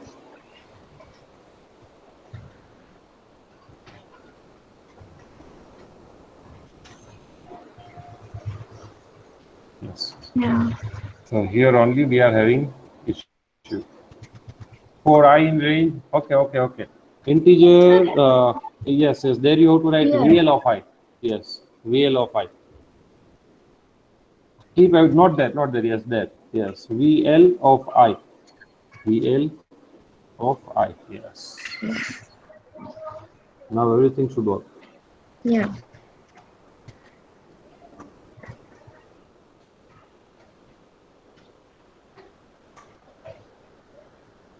Yes. Yeah. So here only we are having issue. For I in range. Okay. Integer. Yes. There you have to write Yeah. VL of I. Yes. VL of I. Keep not there. Yes, there. Yes. VL of I. VL of I. Yes. Now everything should work. Yeah.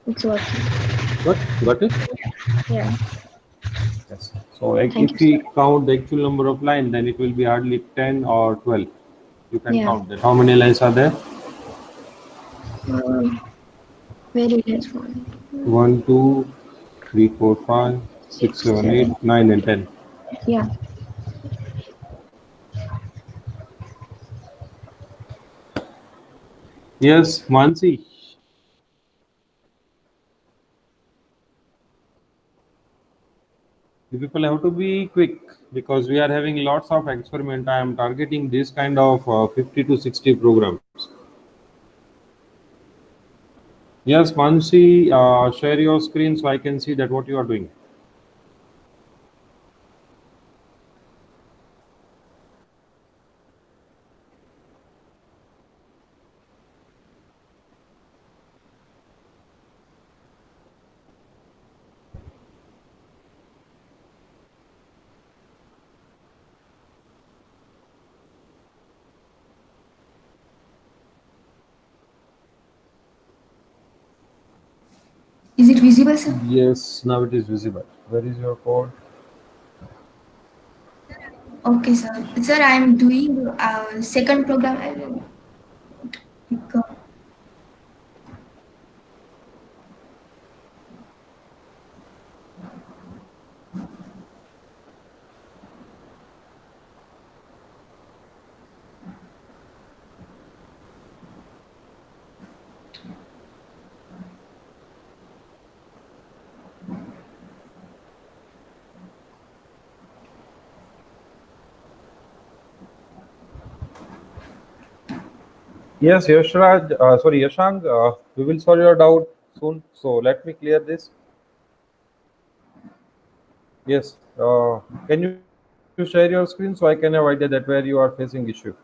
It's working. Good. Got it? Yeah. Yes. So Thank if you, we count the actual number of lines, then it will be hardly 10 or 12. You can Yeah. count that. How many lines are there? Very less one. 1, 2, 3, 4, 5, 6, 7, 8, 9, and 10. Yeah. Yes, Mansi. You people have to be quick because we are having lots of experiment. I am targeting this kind of 50 to 60 programs. Yes, Mansi, share your screen so I can see that what you are doing. Is it visible, sir? Yes, now it is visible. Where is your code? Okay, sir. Sir, I am doing second program. I will pick up. Yes, Yashraj, sorry, Yashang, we will solve your doubt soon. So let me clear this. Yes, can you share your screen so I can have idea that where you are facing issue?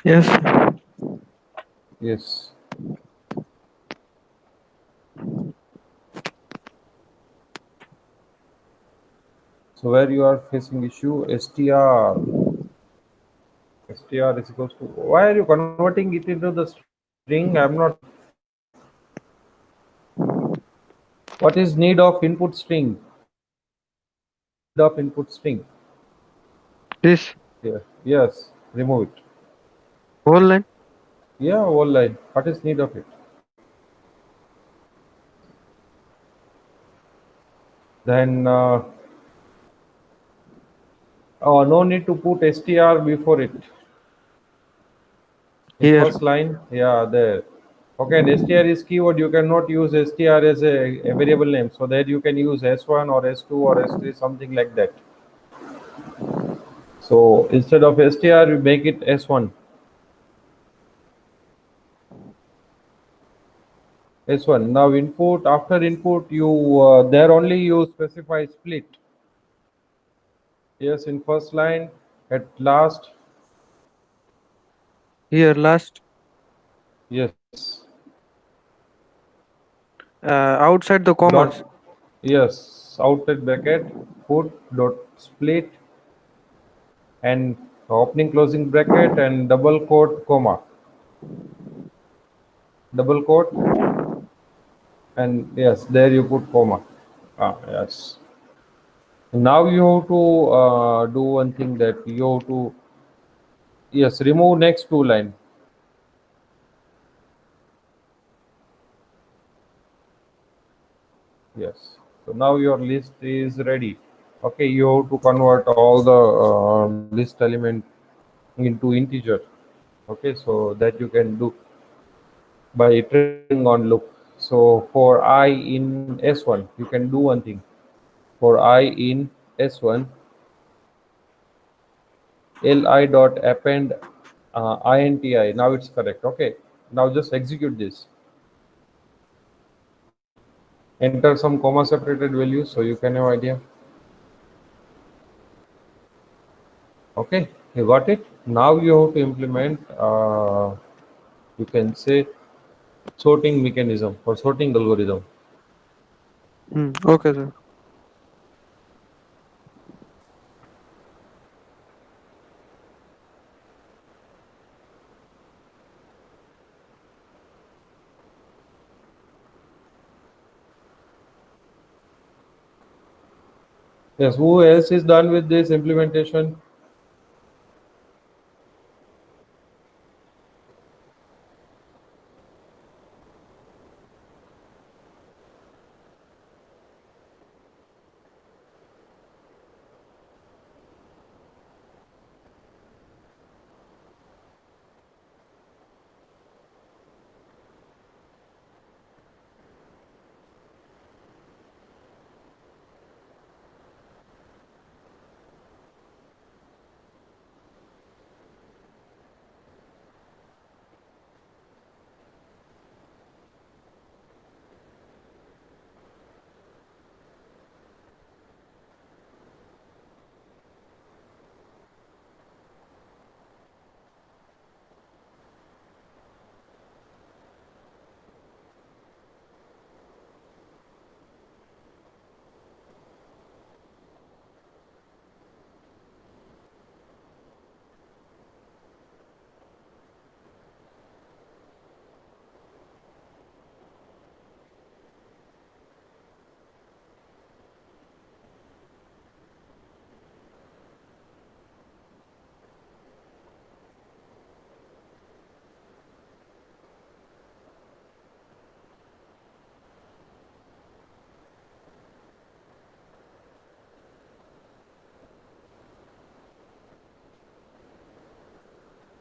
Yes, sir. Yes. So where you are facing issue, str is equals to, why are you converting it into the string? I'm not. What is need of input string? Need of input string. This Yeah. Yes. Remove it. whole line. Yeah, whole line. What is need of it? Then oh, no need to put str before it. In Here. first line, yeah, there. Okay, and str is keyword. You cannot use str as a variable name, so that you can use s1 or s2 or s3, something like that. So instead of str, you make it s1. S1. Now input, after input, you there only you specify split. Yes, in first line, at last, Here last. yes. Outside the commas. Dot, yes, outside bracket, put dot split and opening closing bracket and double quote comma. Double quote and yes, there you put comma. Yes. Now you have to do one thing, that you have to, yes, remove next two line. Yes. So now your list is ready. Okay, you have to convert all the list element into integer. Okay, so that you can do by iterating on loop. So for I in S1, you can do one thing. For I in S1, li dot append inti. Now it's correct. Okay, now just execute this. Enter some comma separated values so you can have idea. Okay, you got it. Now you have to implement you can say sorting mechanism or sorting algorithm. Okay, sir. Yes, who else is done with this implementation?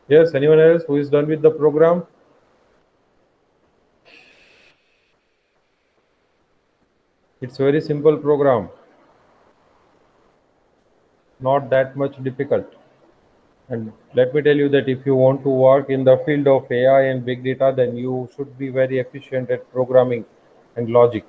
Yes, anyone else who is done with the program? It's very simple program, not that much difficult. And let me tell you that if you want to work in the field of AI and big data, then you should be very efficient at programming and logic.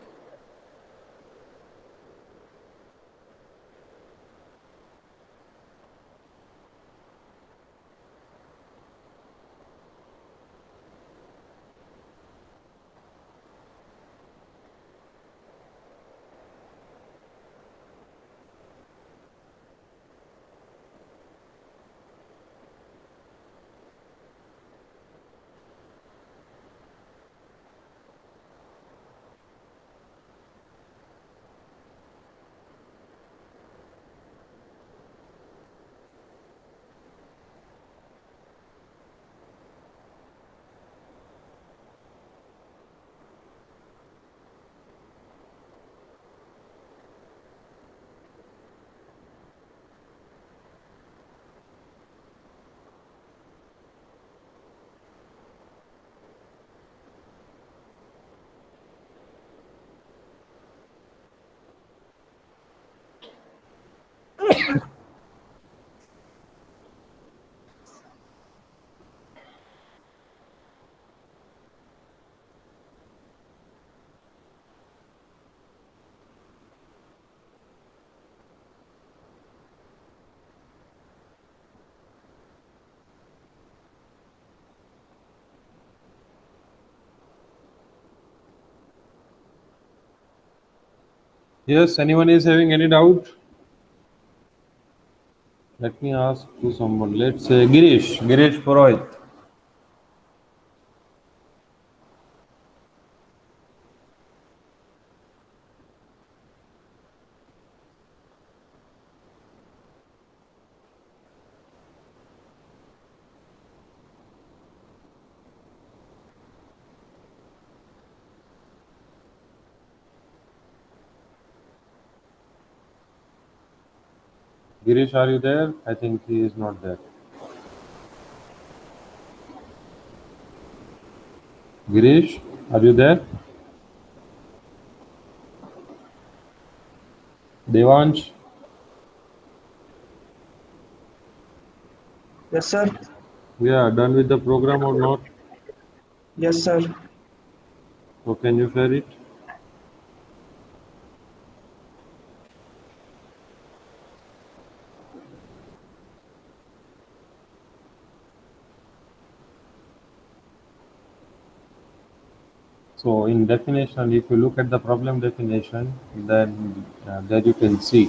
Yes, anyone is having any doubt? Let me ask to someone. Let's say Girish Purohit. Girish, are you there? I think he is not there. Girish, are you there? Devansh, Yes, sir. we are done with the program or not? Yes, sir. So can you share it? So in definition, if you look at the problem definition, then there you can see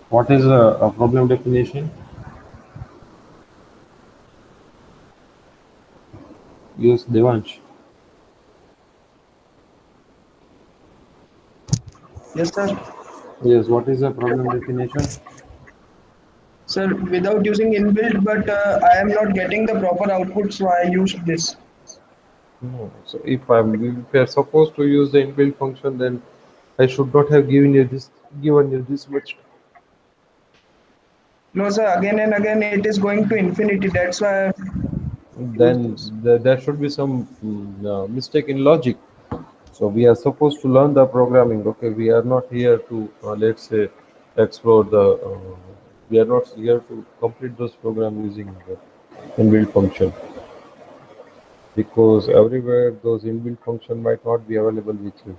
what is a problem definition. Use Devansh. Yes, sir. Yes, what is the problem definition? Sir, without using inbuilt, but I am not getting the proper output, so I used this. No. So if we are supposed to use the inbuilt function, then I should not have given you this much. No, sir, again and again it is going to infinity. That's why I used Then this. there should be some mistake in logic. So we are supposed to learn the programming. Okay, we are not here to let's say explore the. We are not here to complete those programs using the inbuilt function, because everywhere those inbuilt function might not be available with you.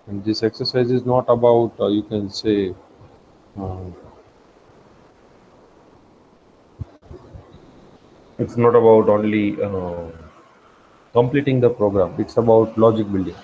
And this exercise is not about you can say uh, it's not about only completing the program. It's about logic building.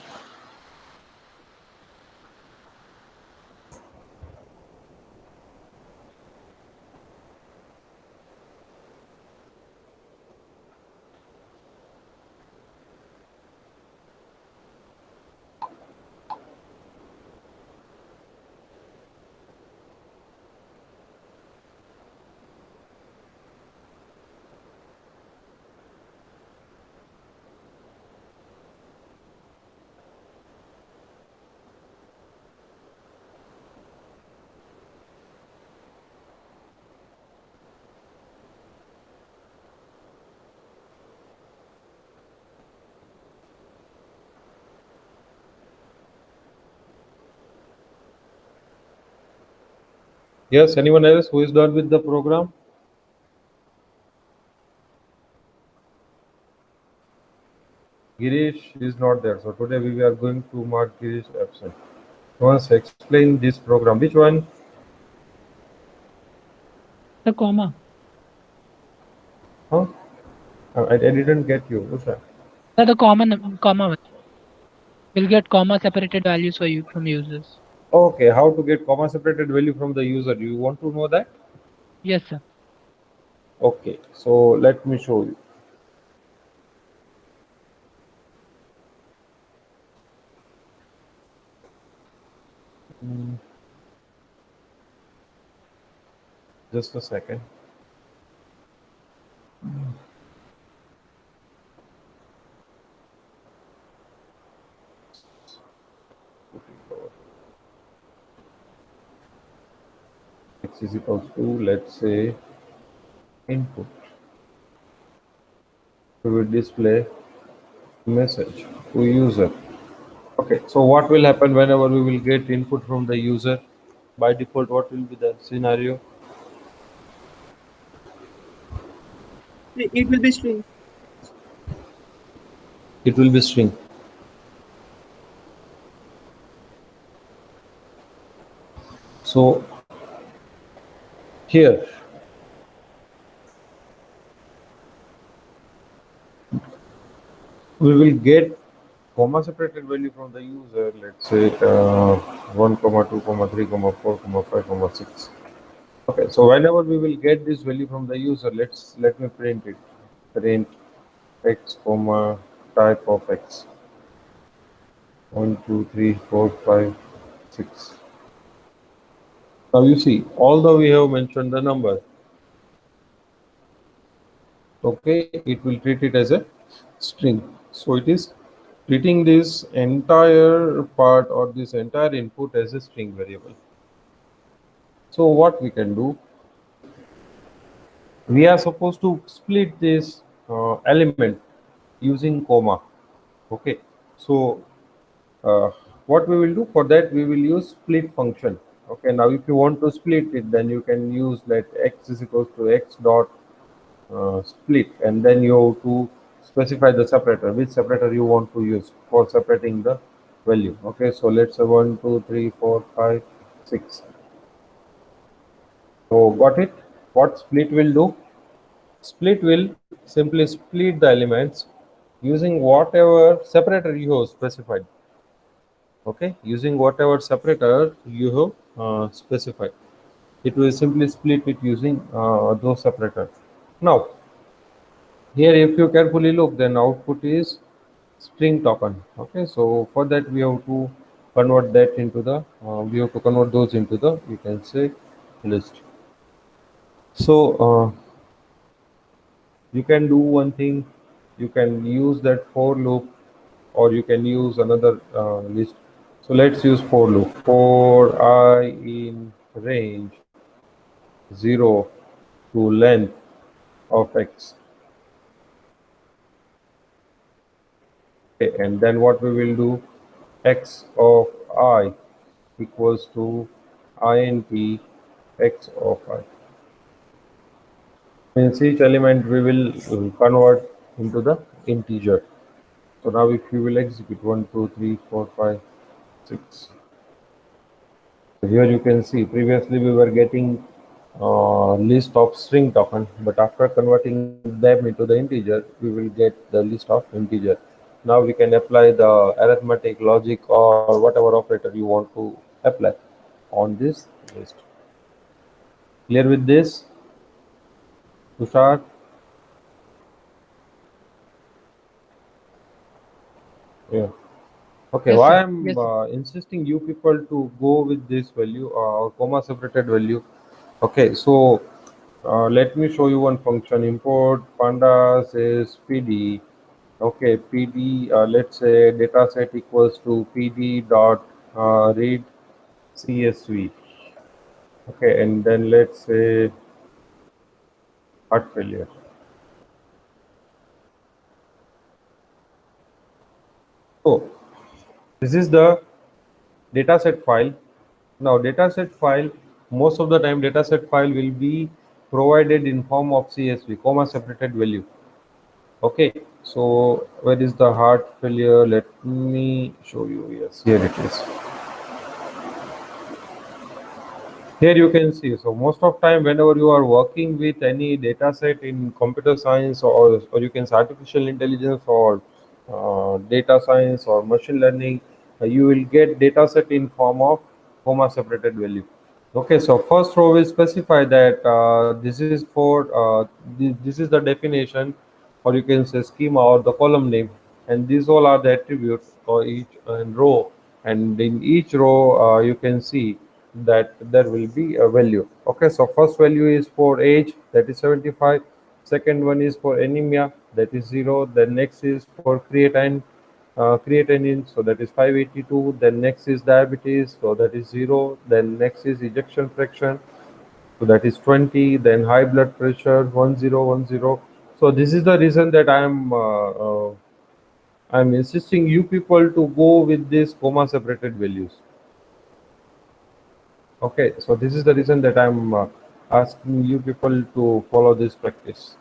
Yes, anyone else who is done with the program? Girish is not there. So today we are going to mark Girish absent. Once explain this program. Which one? The comma. Huh? I didn't get you. Which one? The comma one. We'll get comma separated values for you from users. Okay, how to get comma separated value from the user? You want to know that? Yes, sir. Okay, so let me show you. Just a second. X is equals to, let's say, input. We will display message to user. Okay, so what will happen whenever we will get input from the user? By default, what will be the scenario? It will be string. It will be string. So here we will get comma separated value from the user. Let's say 1, 2, 3, 4, 5, 6. Okay, so whenever we will get this value from the user, let me print it. Print x comma type of x. 1, 2, 3, 4, 5, 6. Now you see, although we have mentioned the number, okay, it will treat it as a string. So it is treating this entire part or this entire input as a string variable. So what we can do, we are supposed to split this element using comma. Okay, so what we will do for that, we will use split function. Okay, now if you want to split it, then you can use let x is equals to x dot split, and then you have to specify the separator, which separator you want to use for separating the value. Okay, so let's say 1, 2, 3, 4, 5, 6. So got it? What split will do? Split will simply split the elements using whatever separator you have specified. Okay, using whatever separator you have specified, it will simply split it using those separators. Now, here if you carefully look, then output is string token. Okay, so for that we have to convert that into the we have to convert those into the, you can say, list. So you can do one thing, you can use that for loop, or you can use another list. So let's use for loop. For I in range 0 to length of x. Okay, and then what we will do, x of I equals to int x of I. Means each element we will convert into the integer. So now if you will execute 1, 2, 3, 4, 5, 6. So here you can see previously we were getting list of string token, but after converting them into the integer, we will get the list of integer. Now we can apply the arithmetic logic or whatever operator you want to apply on this list. Clear with this, Tushar? Yeah. Okay, Yes, why sir. I'm Yes, sir. insisting you people to go with this value or comma separated value. Okay, so let me show you one function. Import pandas is pd. Okay, pd, let's say data set equals to pd dot read csv. Okay, and then let's say heart failure. So this is the dataset file. Now dataset file, most of the time dataset file will be provided in form of CSV, comma separated value. Okay, so where is the heart failure? Let me show you. Yes, here it is. Here you can see, so most of time whenever you are working with any data set in computer science, or you can say artificial intelligence, or data science or machine learning, you will get data set in form of comma separated value. Okay, so first row will specify that this is for this is the definition, or you can say schema or the column name, and these all are the attributes for each row, and in each row you can see that there will be a value. Okay, so first value is for age, that is 75. Second one is for anemia, that is 0. Then next is for creatinine, so that is 582. Then next is diabetes, so that is 0. Then next is ejection fraction, so that is 20. Then high blood pressure, 1010. So this is the reason that I'm insisting you people to go with this comma separated values. Okay, so this is the reason that I'm asking you people to follow this practice.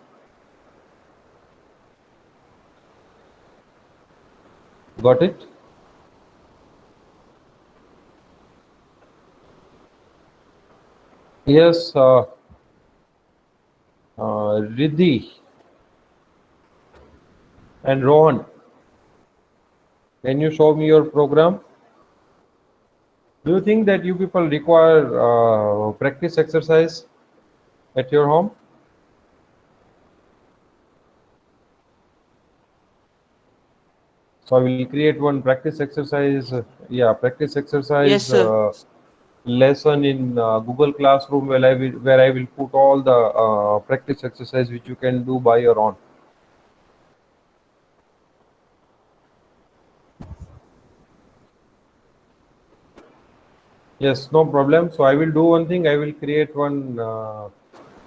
Got it? Yes, Riddhi and Rohan, can you show me your program? Do you think that you people require practice exercise at your home? So I will create one practice exercise. Practice exercise. Yes, sir. Lesson in Google Classroom, where I will put all the practice exercise which you can do by your own. Yes, no problem. So I will do one thing. I will create one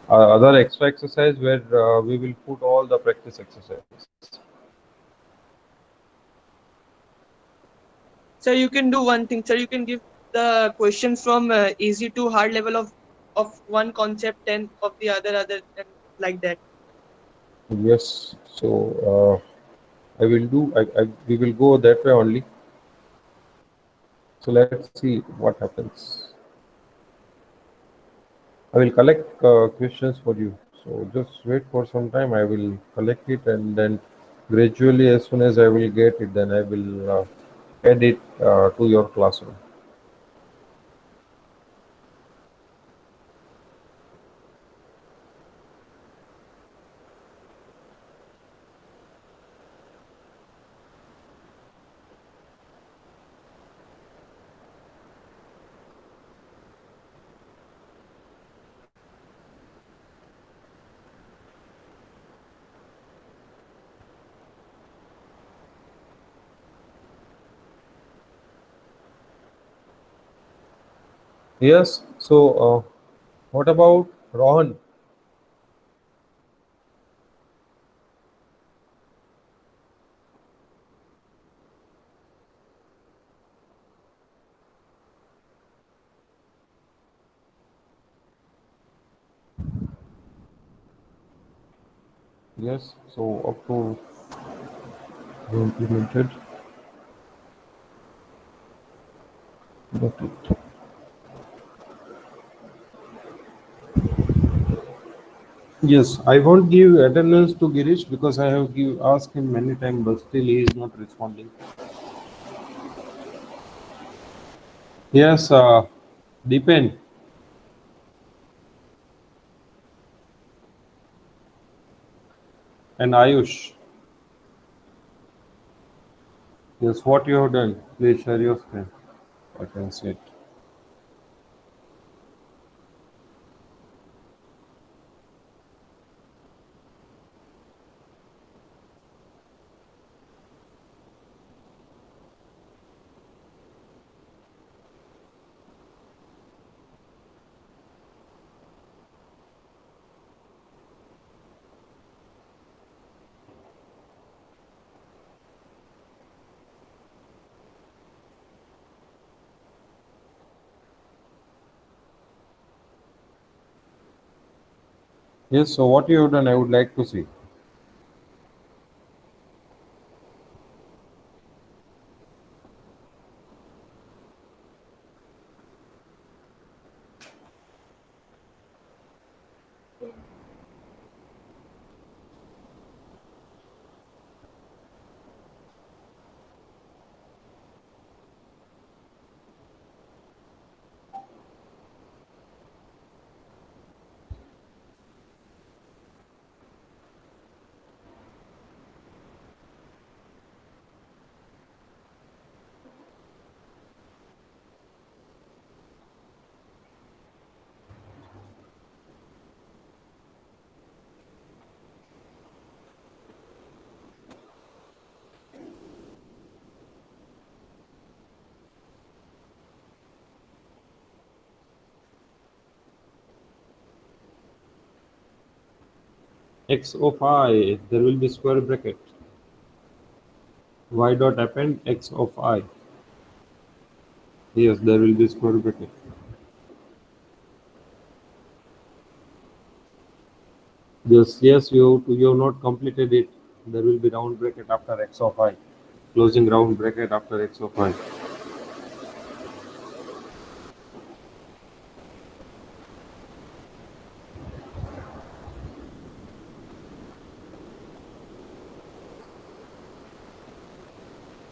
other extra exercise where we will put all the practice exercises. Sir, you can do one thing. Sir, you can give the questions from easy to hard level of one concept and of the other and like that. Yes. So I will do. We will go that way only. So let's see what happens. I will collect questions for you. So just wait for some time. I will collect it, and then gradually, as soon as I will get it, then I will add it to your classroom. Yes. So, what about Rohan? Yes. So, up to implemented. Got it. Yes, I won't give attendance to Girish because I have asked him many times, but still he is not responding. Yes, Deepen. And Ayush. Yes, what you have done? Please share your screen. I can see it. Yes, so what you have done, I would like to see. X of I, there will be square bracket. Y dot append X of I. Yes, there will be square bracket. Yes, you have not completed it. There will be round bracket after X of I. Closing round bracket after X of I.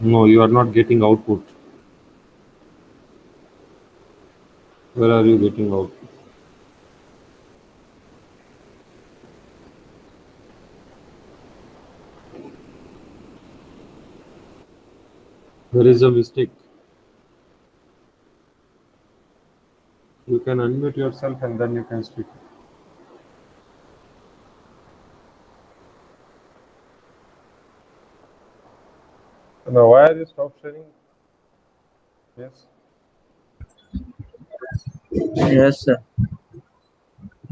No, you are not getting output. Where are you getting out? There is a mistake. You can unmute yourself and then you can speak. Now, why are you stop sharing? Yes. Yes, sir.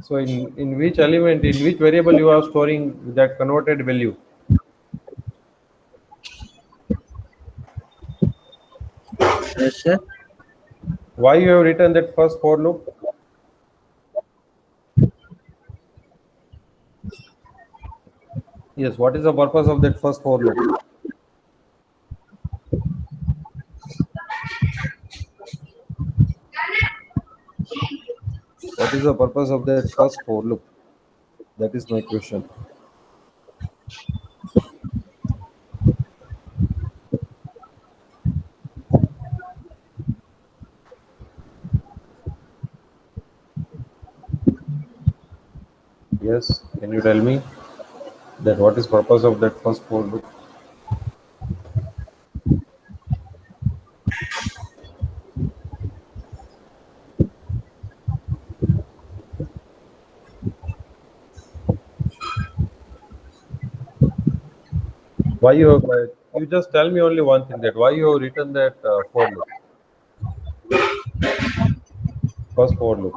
So, in which element, in which variable you are storing that converted value? Yes, sir. Why you have written that first for loop? Yes, what is the purpose of that first for loop? What is the purpose of that first for loop? That is my question. Yes, can you tell me that what is purpose of that first for loop? Why you have, you just tell me only one thing, that why you have written that for loop, first for loop.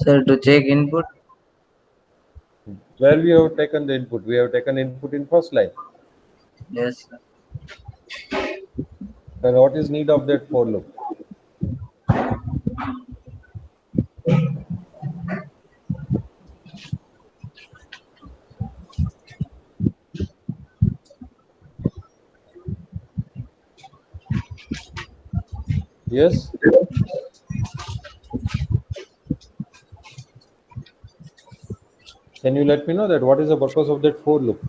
Sir, to check input. Where we have taken the input, we have taken input in first line. Yes, sir. Then what is need of that for loop? Yes. Can you let me know that what is the purpose of that for loop?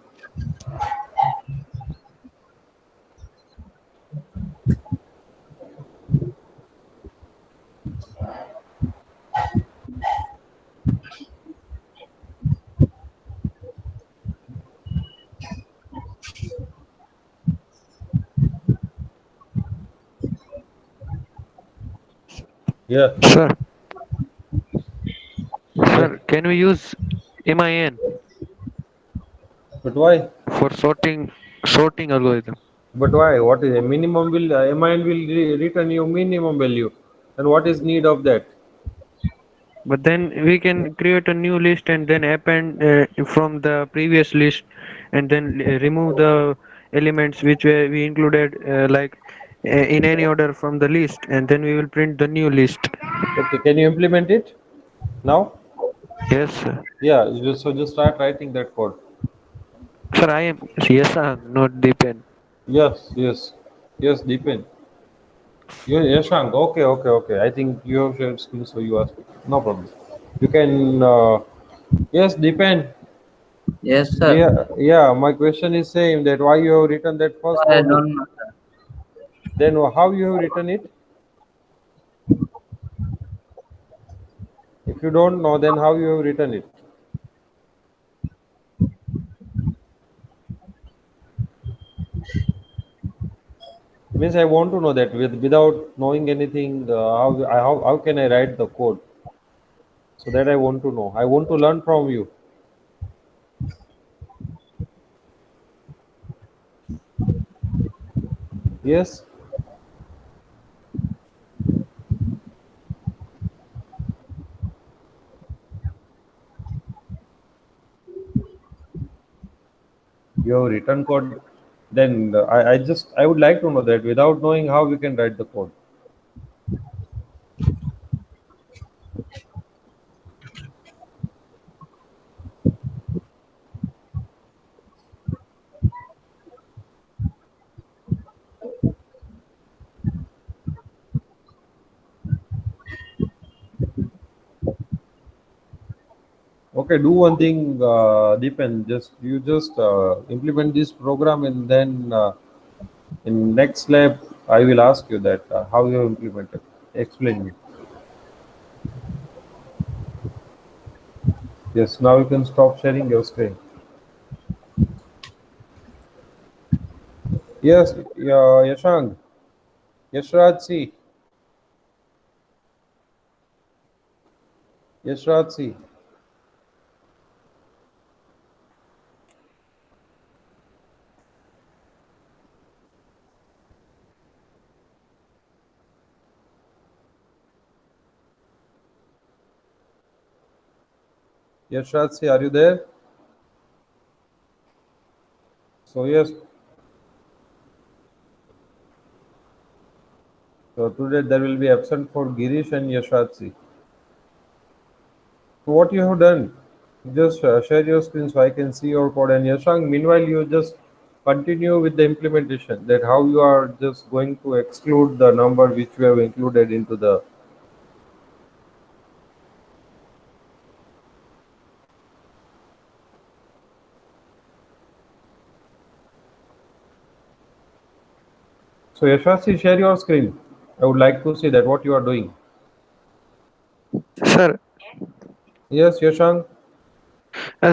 Yeah. Sir, Yes. sir, can we use MIN But why? for sorting algorithm? But why? What is a minimum will MIN will return you minimum value, and what is need of that? But then we can create a new list and then append from the previous list, and then remove the elements which were we included in any order from the list, and then we will print the new list. Okay, can you implement it now? Yes, sir. Yeah. So just start writing that code. Sir, I am yes, sir, not depend. Yes. Yes. Yes. Depend. Yes, Shank. Okay. Okay. Okay. I think you have shared screen, so you ask. No problem. You can. Yes. Depend. Yes, sir. Yeah. Yeah. My question is same, that why you have written that first I for loop. don't know, sir. Then how you have written it? If you don't know, then how you have written it? Means I want to know that without knowing anything, how can I write the code? So that I want to know. I want to learn from you. Yes. You have written code. Then I would like to know that without knowing how we can write the code. Okay, do one thing, Deepan. Just implement this program, and then in next lab I will ask you that how you have implemented. Explain me. Yes. Now you can stop sharing your screen. Yes. Yeah, Yashang. Yashraj, see. Yashraj, see. Yashraj, see. Are you there? So yes. So today there will be absent for Girish and Yashraj, see. So what you have done? Just share your screen so I can see your code. And Yashang, meanwhile, you just continue with the implementation. That how you are just going to exclude the number which you have included into the. So Yashasri, share your screen. I would like to see that what you are doing. Sir, Yes, Yashank.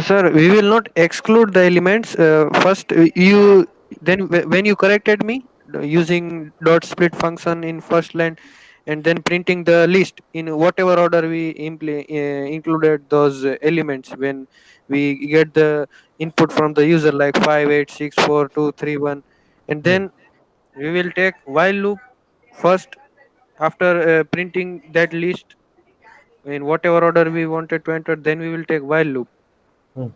sir, we will not exclude the elements. First, you then when you corrected me using dot split function in first line, and then printing the list in whatever order we included those elements when we get the input from the user like 5, 8, 6, 4, 2, 3, 1, and Hmm. then we will take while loop first after printing that list in whatever order we wanted to enter. Then we will take while loop Hmm.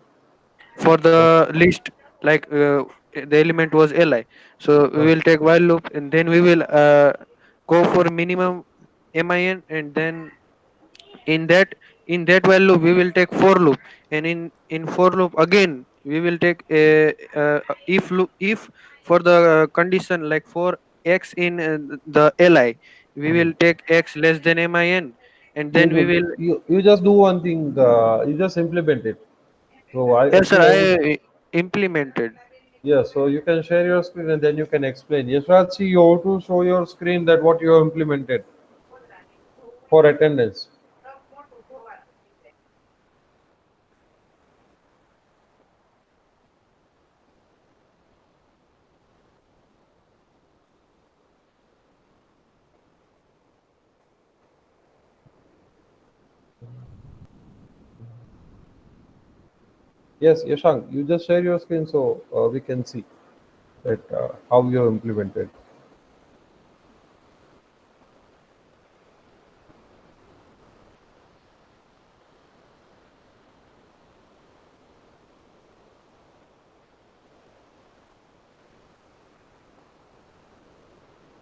for the Okay. list like the element was li, so we Okay. will take while loop and then we will go for minimum min, and then in that while loop we will take for loop, and in for loop again we will take a if loop. If for the condition like for x in the li, we Hmm. will take x less than min, and You, then we do- will. you just do one thing. You just implement it. So Yes sir, actually I would. I implemented. Yeah, so you can share your screen and then you can explain. Yashasri, you have to show your screen that what you have implemented for attendance. Yes, Yashank, you just share your screen so we can see that how you have implemented.